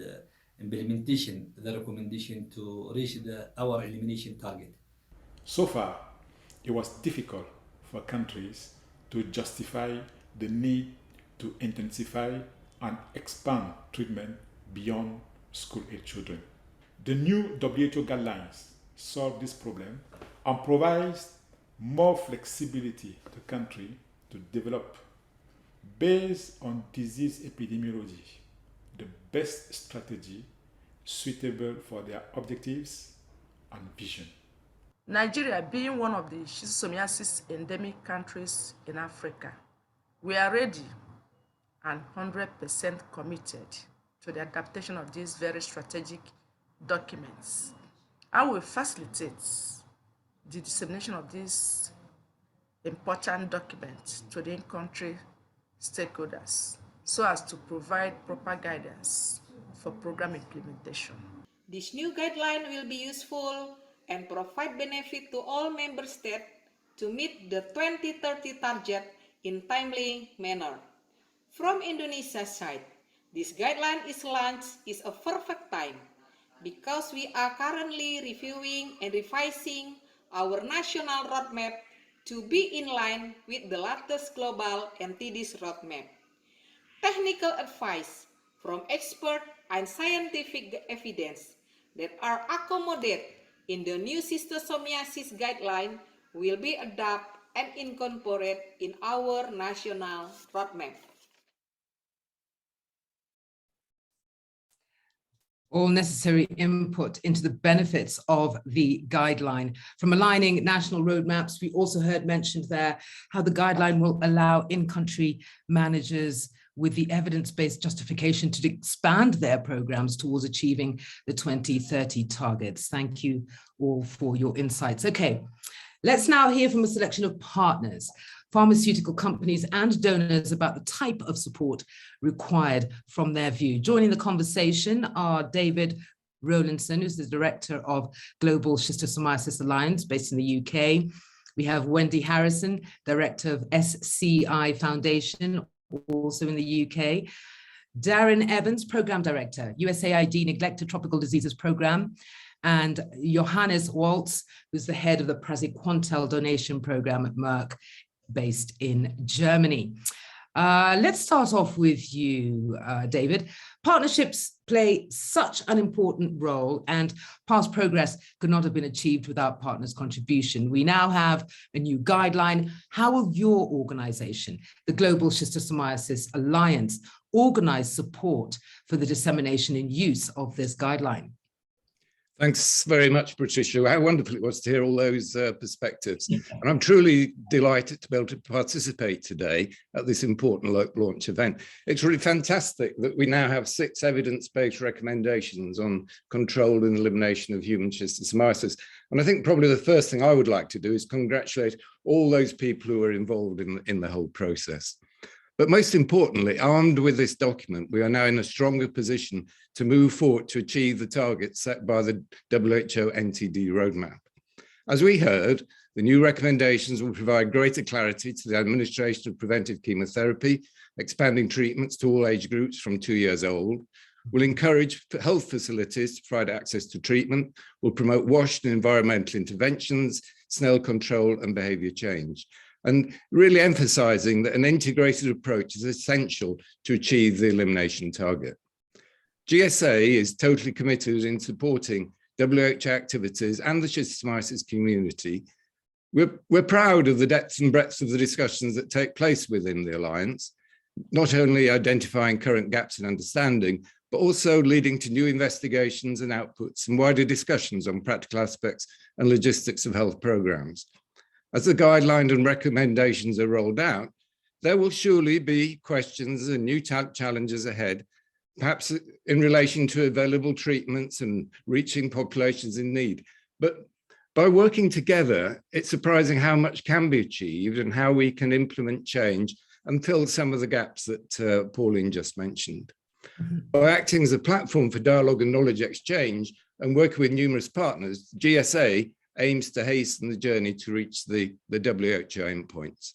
implementation the recommendation to reach our elimination target. So far, it was difficult for countries to justify the need to intensify and expand treatment beyond school-age children. The new WHO guidelines solve this problem and provides more flexibility to countries to develop, based on disease epidemiology, the best strategy suitable for their objectives and vision. Nigeria being one of the schistosomiasis endemic countries in Africa, we are ready and 100% committed to the adaptation of these very strategic documents. I will facilitate the dissemination of these important documents to the in-country stakeholders so as to provide proper guidance for program implementation. This new guideline will be useful and provide benefit to all member states to meet the 2030 target in timely manner. From Indonesia's side, this guideline is launched is a perfect time because we are currently reviewing and revising our national roadmap to be in line with the latest global NTD's roadmap. Technical advice from experts and scientific evidence that are accommodated in the new schistosomiasis guideline will be adopted and incorporated in our national roadmap. All necessary input into the benefits of the guideline. From aligning national roadmaps, we also heard mentioned there how the guideline will allow in-country managers with the evidence-based justification to expand their programs towards achieving the 2030 targets. Thank you all for your insights. Okay, let's now hear from a selection of partners, pharmaceutical companies and donors about the type of support required from their view. Joining the conversation are David Rowlandson, who's the Director of Global Schistosomiasis Alliance based in the UK. We have Wendy Harrison, Director of SCI Foundation, also in the UK. Darren Evans, Program Director, USAID Neglected Tropical Diseases Program, and Johannes Waltz, who's the head of the Praziquantel Donation Program at Merck, based in Germany. Let's start off with you, David. Partnerships play such an important role and past progress could not have been achieved without partners' contribution. We now have a new guideline. How will your organization, the Global Schistosomiasis Alliance, organize support for the dissemination and use of this guideline? Thanks very much, Patricia. How wonderful it was to hear all those perspectives. And I'm truly delighted to be able to participate today at this important launch event. It's really fantastic that we now have 6 evidence-based recommendations on control and elimination of human schistosomiasis. And I think probably the first thing I would like to do is congratulate all those people who are involved in the whole process. But most importantly, armed with this document, we are now in a stronger position to move forward to achieve the targets set by the WHO NTD roadmap. As we heard, the new recommendations will provide greater clarity to the administration of preventive chemotherapy, expanding treatments to all age groups from 2 years old, will encourage health facilities to provide access to treatment, will promote WASH and environmental interventions, snail control and behavior change, and really emphasizing that an integrated approach is essential to achieve the elimination target. GSA is totally committed in supporting WHO activities and the schistosomiasis community We're proud of the depth and breadth of the discussions that take place within the Alliance, not only identifying current gaps in understanding, but also leading to new investigations and outputs and wider discussions on practical aspects and logistics of health programs. As the guidelines and recommendations are rolled out, there will surely be questions and new challenges ahead, perhaps in relation to available treatments and reaching populations in need. But by working together, it's surprising how much can be achieved and how we can implement change and fill some of the gaps that Pauline just mentioned. By acting as a platform for dialogue and knowledge exchange and working with numerous partners, GSA aims to hasten the journey to reach the WHO endpoints.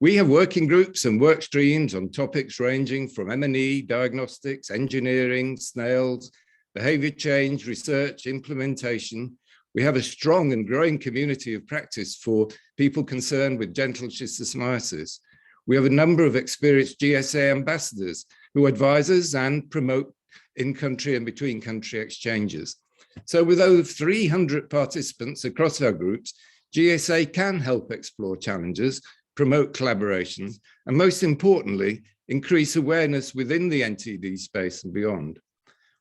We have working groups and work streams on topics ranging from M&E, diagnostics, engineering, snails, behavior change, research, implementation. We have a strong and growing community of practice for people concerned with genital schistosomiasis. We have a number of experienced GSA ambassadors who advise us and promote in-country and between-country exchanges. So with over 300 participants across our groups, GSA can help explore challenges, promote collaborations, and most importantly, increase awareness within the NTD space and beyond.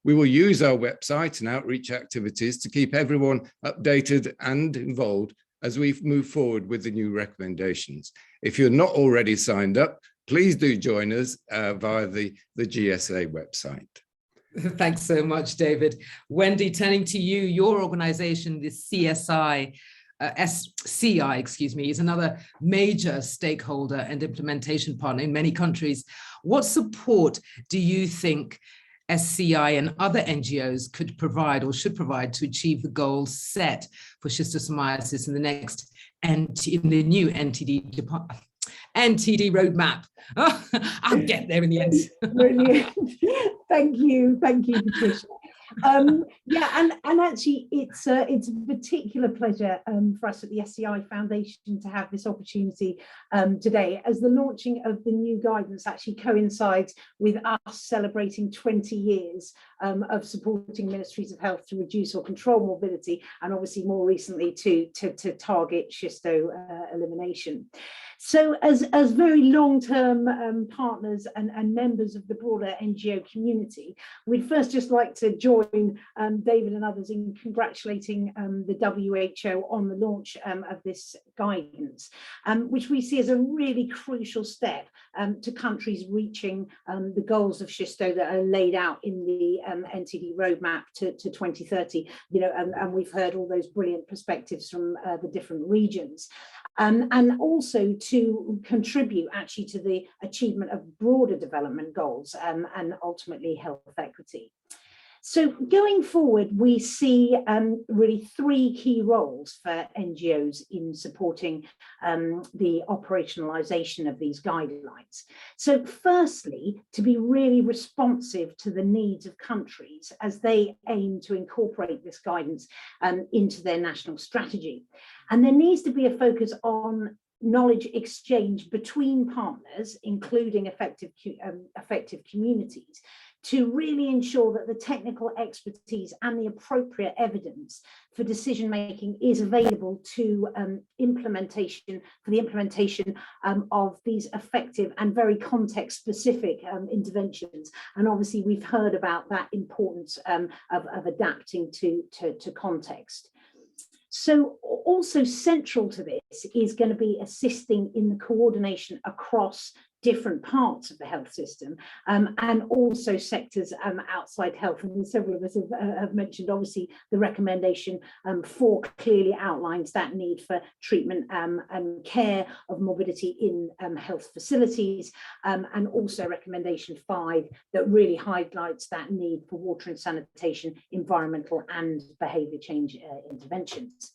We will use our website and outreach activities to keep everyone updated and involved as we move forward with the new recommendations. If you're not already signed up, please do join us via the GSA website. Thanks so much, David. Wendy, turning to you, your organization, the SCI, is another major stakeholder and implementation partner in many countries. What support do you think SCI and other NGOs could provide or should provide to achieve the goals set for schistosomiasis in the new NTD roadmap? I'll get there in the end. Brilliant. Thank you, Patricia. Yeah, and actually it's a particular pleasure for us at the SCI Foundation to have this opportunity today, as the launching of the new guidance actually coincides with us celebrating 20 years of supporting ministries of health to reduce or control morbidity, and obviously more recently to target schisto elimination. So as very long-term partners and members of the broader NGO community, we'd first just like to join David and others in congratulating the WHO on the launch of this guidance, which we see as a really crucial step to countries reaching the goals of schisto that are laid out in the NTD roadmap to 2030. You know, and we've heard all those brilliant perspectives from the different regions. And also to contribute actually to the achievement of broader development goals and ultimately health equity. So going forward, we see really three key roles for NGOs in supporting the operationalization of these guidelines. So firstly, to be really responsive to the needs of countries as they aim to incorporate this guidance into their national strategy. And there needs to be a focus on knowledge exchange between partners, including effective communities, to really ensure that the technical expertise and the appropriate evidence for decision making is available to implementation of these effective and very context specific interventions. And obviously we've heard about that importance of adapting to context. So also central to this is going to be assisting in the coordination across different parts of the health system and also sectors outside health. And several of us have mentioned, obviously, the recommendation 4 clearly outlines that need for treatment and care of morbidity in health facilities, and also recommendation 5 that really highlights that need for water and sanitation, environmental and behaviour change interventions.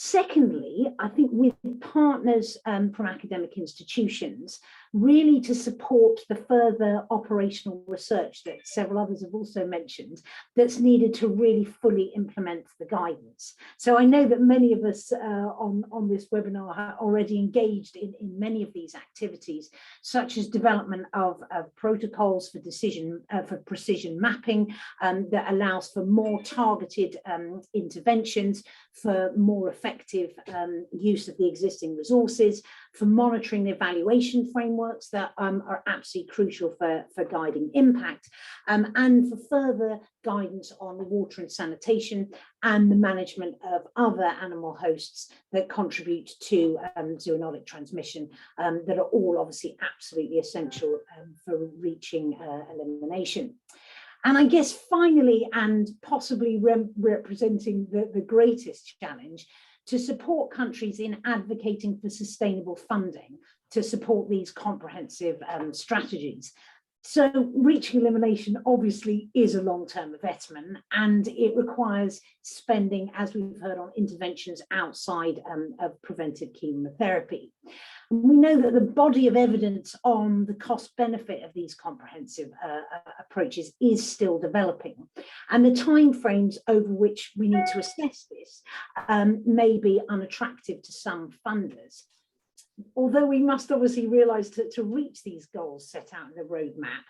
Secondly, I think with partners from academic institutions, really to support the further operational research that several others have also mentioned that's needed to really fully implement the guidance. So I know that many of us on this webinar are already engaged in many of these activities, such as development of protocols for precision mapping that allows for more targeted interventions, for more effective use of the existing resources, for monitoring the evaluation frameworks that are absolutely crucial for guiding impact, and for further guidance on the water and sanitation and the management of other animal hosts that contribute to zoonotic transmission, that are all obviously absolutely essential for reaching elimination. And I guess finally, and possibly representing the greatest challenge, to support countries in advocating for sustainable funding to support these comprehensive strategies. So reaching elimination obviously is a long-term investment, and it requires spending, as we've heard, on interventions outside of preventive chemotherapy. We know that the body of evidence on the cost benefit of these comprehensive approaches is still developing, and the timeframes over which we need to assess this may be unattractive to some funders. Although we must obviously realise to reach these goals set out in the roadmap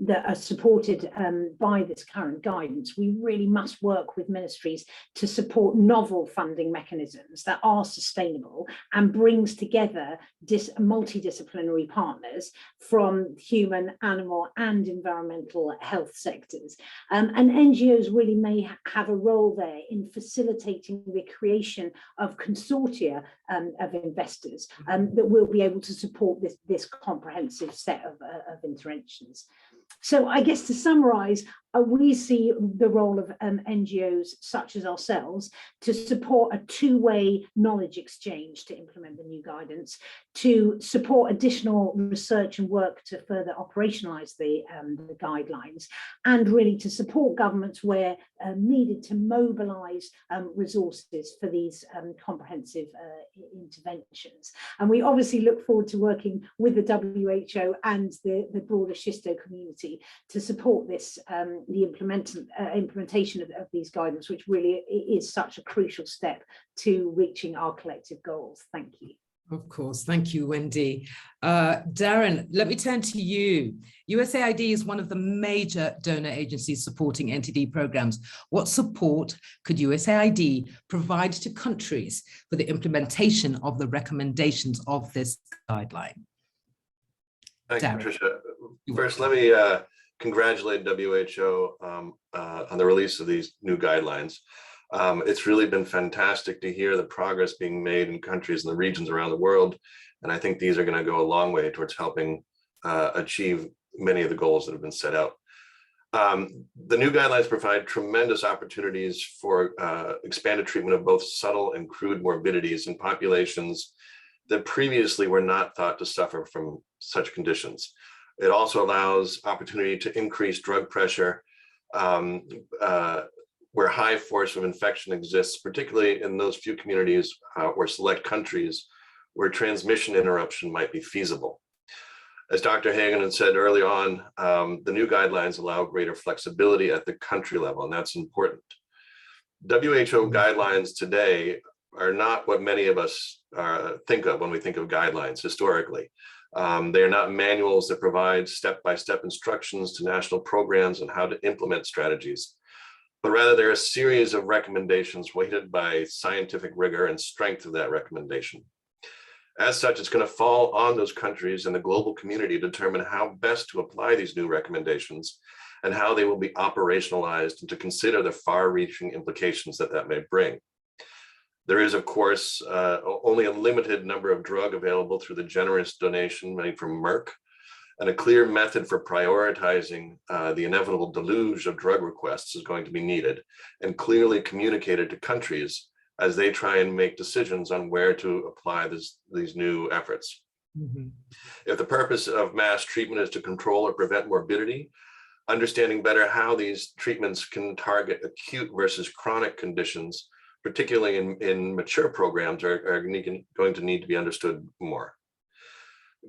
that are supported by this current guidance, we really must work with ministries to support novel funding mechanisms that are sustainable and brings together multidisciplinary partners from human, animal and environmental health sectors. And NGOs really may have a role there in facilitating the creation of consortia of investors that will be able to support this comprehensive set of interventions. So I guess to summarize, we see the role of NGOs such as ourselves to support a two-way knowledge exchange to implement the new guidance, to support additional research and work to further operationalize the guidelines, and really to support governments where needed to mobilize resources for these comprehensive interventions. And we obviously look forward to working with the WHO and the broader Schisto community to support this the implementation of these guidance, which really is such a crucial step to reaching our collective goals. Thank you. Of course. Thank you, Wendy. Darren, let me turn to you. USAID is one of the major donor agencies supporting NTD programs. What support could USAID provide to countries for the implementation of the recommendations of this guideline? Thank you, Patricia. First, let me congratulate WHO on the release of these new guidelines. It's really been fantastic to hear the progress being made in countries and the regions around the world. And I think these are going to go a long way towards helping achieve many of the goals that have been set out. The new guidelines provide tremendous opportunities for expanded treatment of both subtle and crude morbidities in populations that previously were not thought to suffer from such conditions. It also allows opportunity to increase drug pressure where high force of infection exists, particularly in those few communities or select countries where transmission interruption might be feasible. As Dr. Hagen had said early on, the new guidelines allow greater flexibility at the country level, and that's important. WHO guidelines today are not what many of us think of when we think of guidelines historically. They are not manuals that provide step-by-step instructions to national programs on how to implement strategies, but rather they're a series of recommendations weighted by scientific rigor and strength of that recommendation. As such, it's going to fall on those countries and the global community to determine how best to apply these new recommendations and how they will be operationalized, and to consider the far-reaching implications that may bring. There is, of course, only a limited number of drug available through the generous donation made from Merck, and a clear method for prioritizing the inevitable deluge of drug requests is going to be needed, and clearly communicated to countries as they try and make decisions on where to apply these new efforts. Mm-hmm. If the purpose of mass treatment is to control or prevent morbidity, understanding better how these treatments can target acute versus chronic conditions, particularly in mature programs, are going to need to be understood more.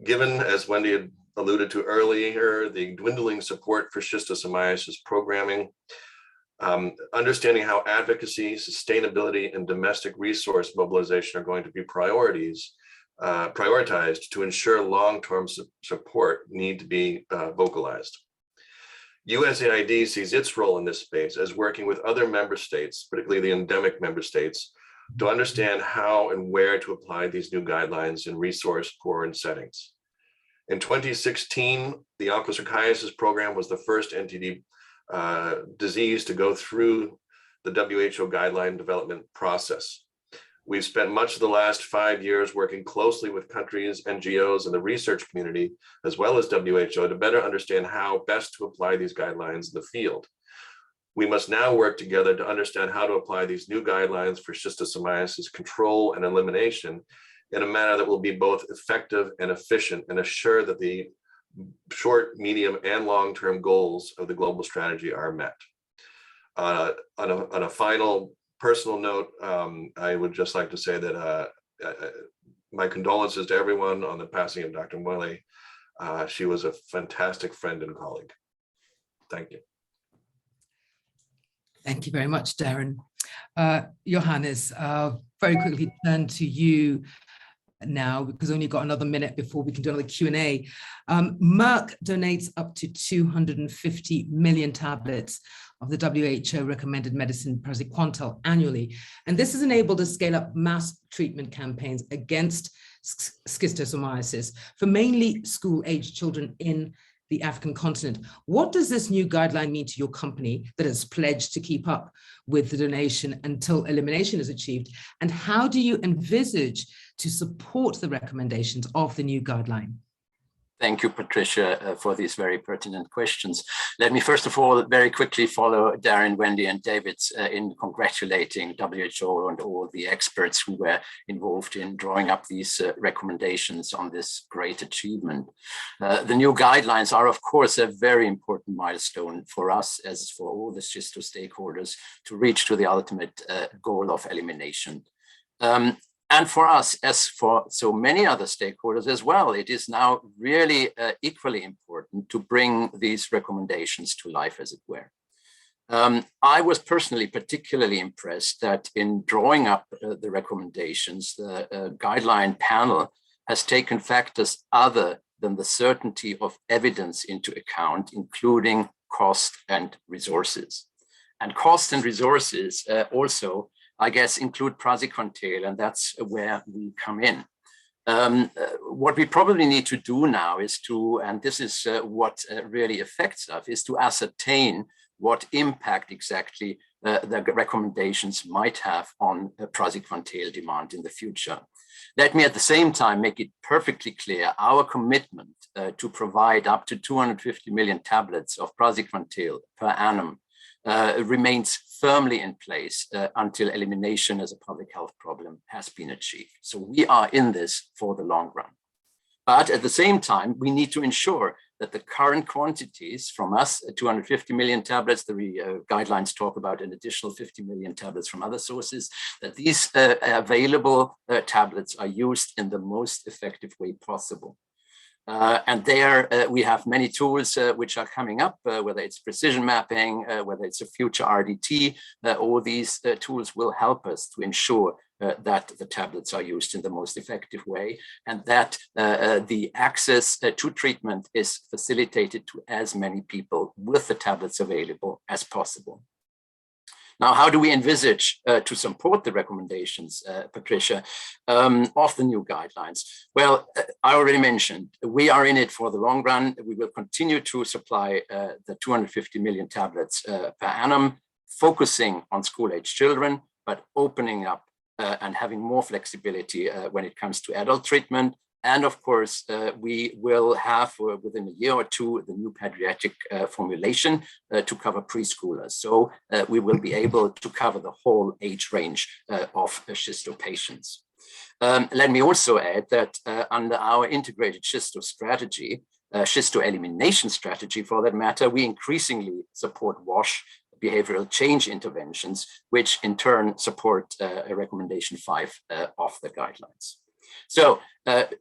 Given, as Wendy had alluded to earlier, the dwindling support for schistosomiasis programming, understanding how advocacy, sustainability, and domestic resource mobilization are going to be prioritized to ensure long-term support need to be vocalized. USAID sees its role in this space as working with other member states, particularly the endemic member states, to understand how and where to apply these new guidelines in resource-poor settings. In 2016, the onchocerciasis program was the first NTD disease to go through the WHO guideline development process. We've spent much of the last 5 years working closely with countries, NGOs, and the research community, as well as WHO, to better understand how best to apply these guidelines in the field. We must now work together to understand how to apply these new guidelines for schistosomiasis control and elimination in a manner that will be both effective and efficient and assure that the short, medium, and long-term goals of the global strategy are met. On a final personal note, I would just like to say that my condolences to everyone on the passing of Dr. Mwele. She was a fantastic friend and colleague. Thank you. Thank you very much, Darren. Johannes, very quickly turn to you now, because we only got another minute before we can do another Q&A. Merck donates up to 250 million tablets of the WHO recommended medicine praziquantel annually. And this has enabled us to scale up mass treatment campaigns against schistosomiasis for mainly school-aged children in the African continent. What does this new guideline mean to your company that has pledged to keep up with the donation until elimination is achieved? And how do you envisage to support the recommendations of the new guideline? Thank you, Patricia, for these very pertinent questions. Let me first of all very quickly follow Darren, Wendy, and David in congratulating WHO and all the experts who were involved in drawing up these recommendations on this great achievement. The new guidelines are, of course, a very important milestone for us, as for all the schisto stakeholders, to reach to the ultimate goal of elimination. And for us, as for so many other stakeholders as well, it is now really equally important to bring these recommendations to life, as it were. I was personally particularly impressed that in drawing up the recommendations, the guideline panel has taken factors other than the certainty of evidence into account, including cost and resources. And cost and resources also, I guess, include praziquantel, and that's where we come in. What we probably need to do now is to, and this is what really affects us, is to ascertain what impact exactly the recommendations might have on praziquantel demand in the future. Let me at the same time make it perfectly clear our commitment to provide up to 250 million tablets of praziquantel per annum remains firmly in place until elimination as a public health problem has been achieved. So we are in this for the long run. But at the same time, we need to ensure that the current quantities from us, 250 million tablets, the guidelines talk about an additional 50 million tablets from other sources, that these available tablets are used in the most effective way possible. And there we have many tools which are coming up, whether it's precision mapping, whether it's a future RDT, all these tools will help us to ensure that the tablets are used in the most effective way, and that the access to treatment is facilitated to as many people with the tablets available as possible. Now, how do we envisage to support the recommendations, Patricia, of the new guidelines? Well, I already mentioned, we are in it for the long run. We will continue to supply the 250 million tablets per annum, focusing on school-age children, but opening up and having more flexibility when it comes to adult treatment. And of course, we will have within a year or two the new pediatric formulation to cover preschoolers. So we will be able to cover the whole age range of schisto patients. Let me also add that under our integrated schisto strategy, schisto elimination strategy for that matter, we increasingly support WASH, behavioral change interventions, which in turn support recommendation 5 of the guidelines. So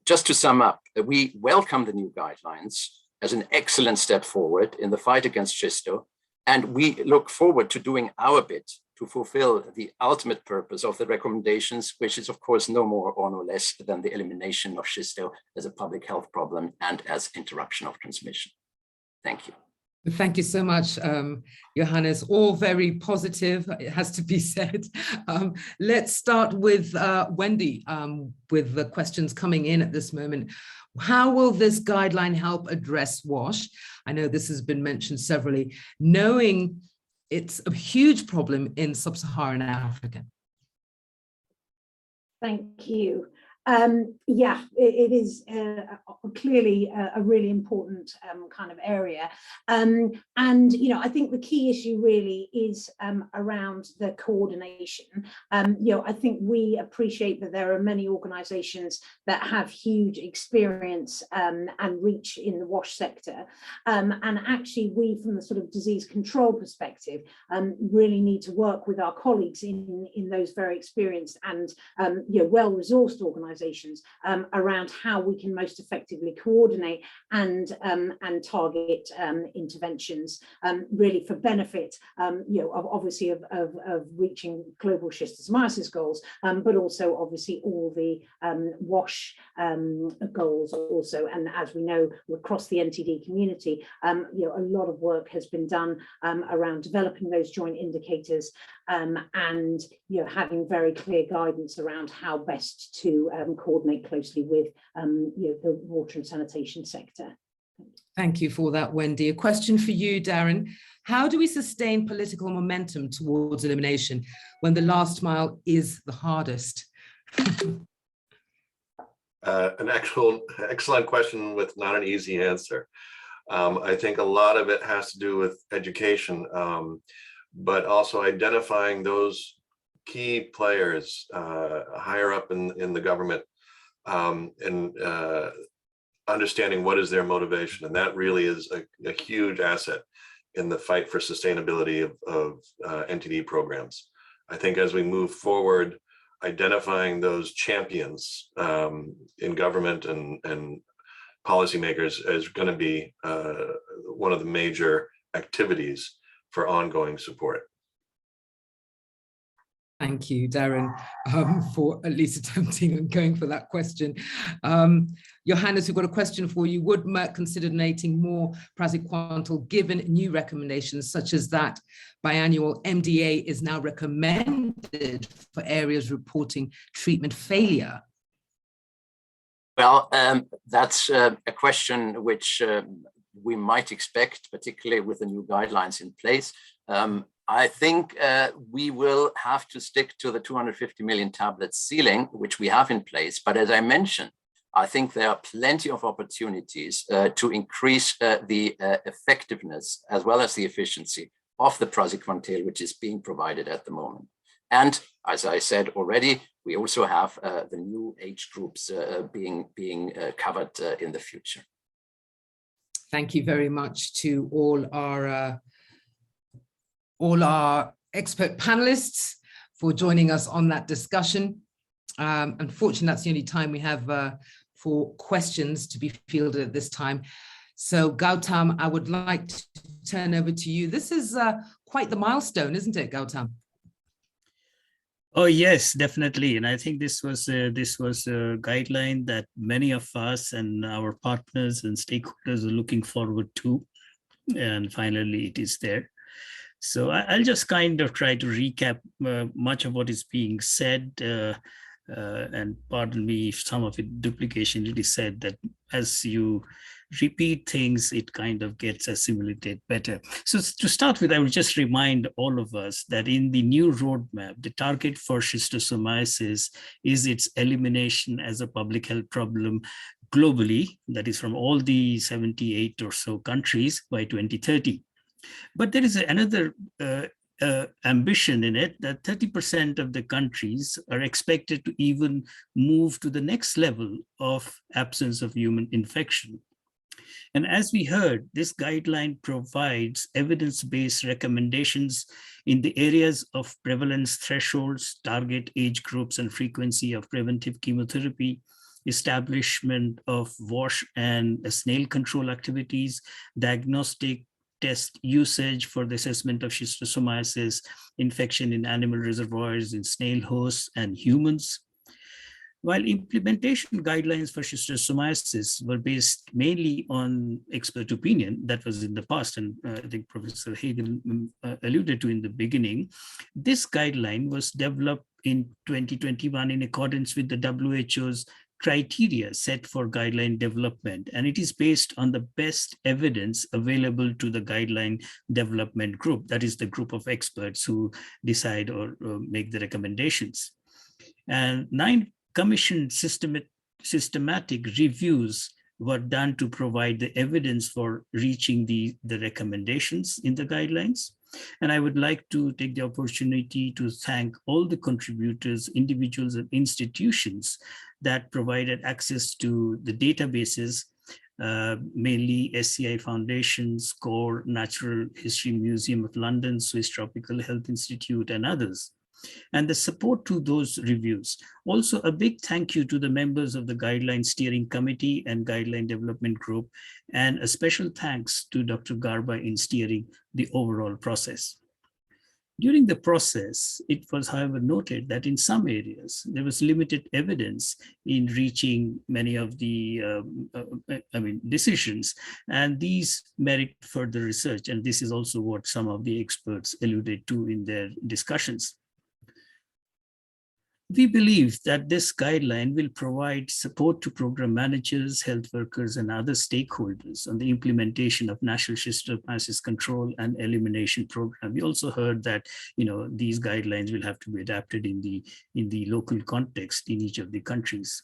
just to sum up, we welcome the new guidelines as an excellent step forward in the fight against schisto, and we look forward to doing our bit to fulfill the ultimate purpose of the recommendations, which is of course no more or no less than the elimination of schisto as a public health problem and as interruption of transmission. Thank you. Thank you so much, Johannes. All very positive, it has to be said. Let's start with Wendy, with the questions coming in at this moment. How will this guideline help address WASH? I know this has been mentioned severally, knowing it's a huge problem in sub-Saharan Africa. Thank you. Yeah, it is clearly a really important kind of area. And, you know, I think the key issue really is around the coordination. You know, I think we appreciate that there are many organizations that have huge experience and reach in the WASH sector. And actually, we, from the sort of disease control perspective, really need to work with our colleagues in those very experienced and, you know, well-resourced organizations around how we can most effectively coordinate and target interventions really for benefit, you know, obviously of reaching global schistosomiasis goals, but also obviously all the WASH goals also. And as we know, across the NTD community, you know, a lot of work has been done around developing those joint indicators and, you know, having very clear guidance around how best to coordinate closely with you know, the water and sanitation sector. Thank you for that, Wendy. A question for you, Darren. How do we sustain political momentum towards elimination when the last mile is the hardest? An excellent question with not an easy answer. I think a lot of it has to do with education, but also identifying those key players higher up in the government and understanding what is their motivation. And that really is a huge asset in the fight for sustainability of NTD programs. I think as we move forward, identifying those champions in government and policymakers is going to be one of the major activities for ongoing support. Thank you, Darren, for at least attempting and going for that question. Johannes, we've got a question for you. Would Merck consider donating more praziquantel given new recommendations such as that biannual MDA is now recommended for areas reporting treatment failure? Well, that's a question which we might expect, particularly with the new guidelines in place. I think we will have to stick to the 250 million tablets ceiling, which we have in place. But as I mentioned, I think there are plenty of opportunities to increase the effectiveness as well as the efficiency of the praziquantel, which is being provided at the moment. And as I said already, we also have the new age groups being covered in the future. Thank you very much to all our expert panelists for joining us on that discussion. Unfortunately, that's the only time we have for questions to be fielded at this time. So Gautam, I would like to turn over to you. This is quite the milestone, isn't it, Gautam? Oh yes, definitely. And I think this was a guideline that many of us and our partners and stakeholders are looking forward to. And finally, it is there. So I'll just kind of try to recap much of what is being said, and pardon me if some of it duplication. It is said that as you repeat things, it kind of gets assimilated better. So to start with, I will just remind all of us that in the new roadmap, the target for schistosomiasis is its elimination as a public health problem globally, that is from all the 78 or so countries by 2030. But there is another ambition in it that 30% of the countries are expected to even move to the next level of absence of human infection. And as we heard, this guideline provides evidence-based recommendations in the areas of prevalence thresholds, target age groups, and frequency of preventive chemotherapy, establishment of wash and snail control activities, diagnostic test usage for the assessment of schistosomiasis infection in animal reservoirs, in snail hosts and humans. While implementation guidelines for schistosomiasis were based mainly on expert opinion, that was in the past, and I think Professor Hagen alluded to in the beginning, this guideline was developed in 2021 in accordance with the WHO's criteria set for guideline development, and it is based on the best evidence available to the guideline development group. That is the group of experts who decide or make the recommendations. And 9 commissioned systematic reviews were done to provide the evidence for reaching the recommendations in the guidelines. And I would like to take the opportunity to thank all the contributors, individuals and institutions that provided access to the databases, mainly SCI Foundation, SCORE, Natural History Museum of London, Swiss Tropical Health Institute, and others, and the support to those reviews. Also, a big thank you to the members of the Guideline Steering Committee and Guideline Development Group, and a special thanks to Dr. Garba in steering the overall process. During the process, it was, however, noted that in some areas, there was limited evidence in reaching many of the decisions, and these merit further research. And this is also what some of the experts alluded to in their discussions. We believe that this guideline will provide support to program managers, health workers, and other stakeholders on the implementation of National Schistosomiasis Control and Elimination Program. We also heard that these guidelines will have to be adapted in the local context in each of the countries.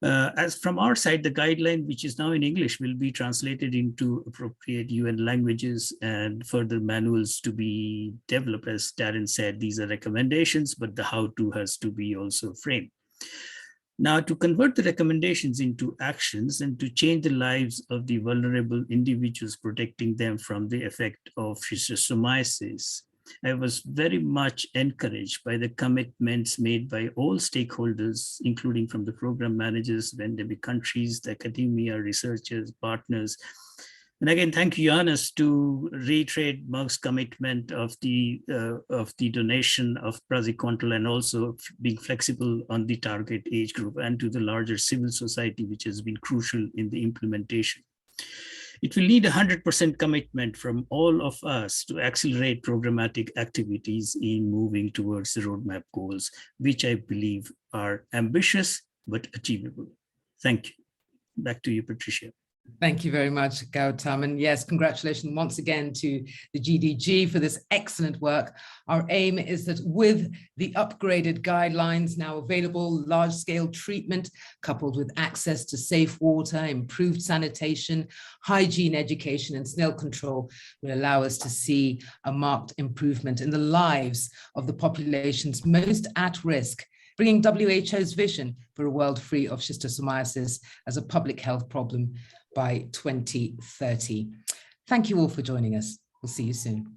As from our side, the guideline, which is now in English, will be translated into appropriate UN languages and further manuals to be developed. As Darren said, these are recommendations, but the how-to has to be also framed. Now, to convert the recommendations into actions and to change the lives of the vulnerable individuals, protecting them from the effect of schistosomiasis, I was very much encouraged by the commitments made by all stakeholders, including from the program managers of endemic countries, the academia, researchers, partners. And again, thank you, Johannes, to reiterate Mark's commitment of the donation of praziquantel and also being flexible on the target age group, and to the larger civil society, which has been crucial in the implementation. It will need 100% commitment from all of us to accelerate programmatic activities in moving towards the roadmap goals, which I believe are ambitious but achievable. Thank you. Back to you, Patricia. Thank you very much, Gautam. And yes, congratulations once again to the GDG for this excellent work. Our aim is that with the upgraded guidelines now available, large-scale treatment coupled with access to safe water, improved sanitation, hygiene education, and snail control will allow us to see a marked improvement in the lives of the populations most at risk, bringing WHO's vision for a world free of schistosomiasis as a public health problem by 2030. Thank you all for joining us. We'll see you soon.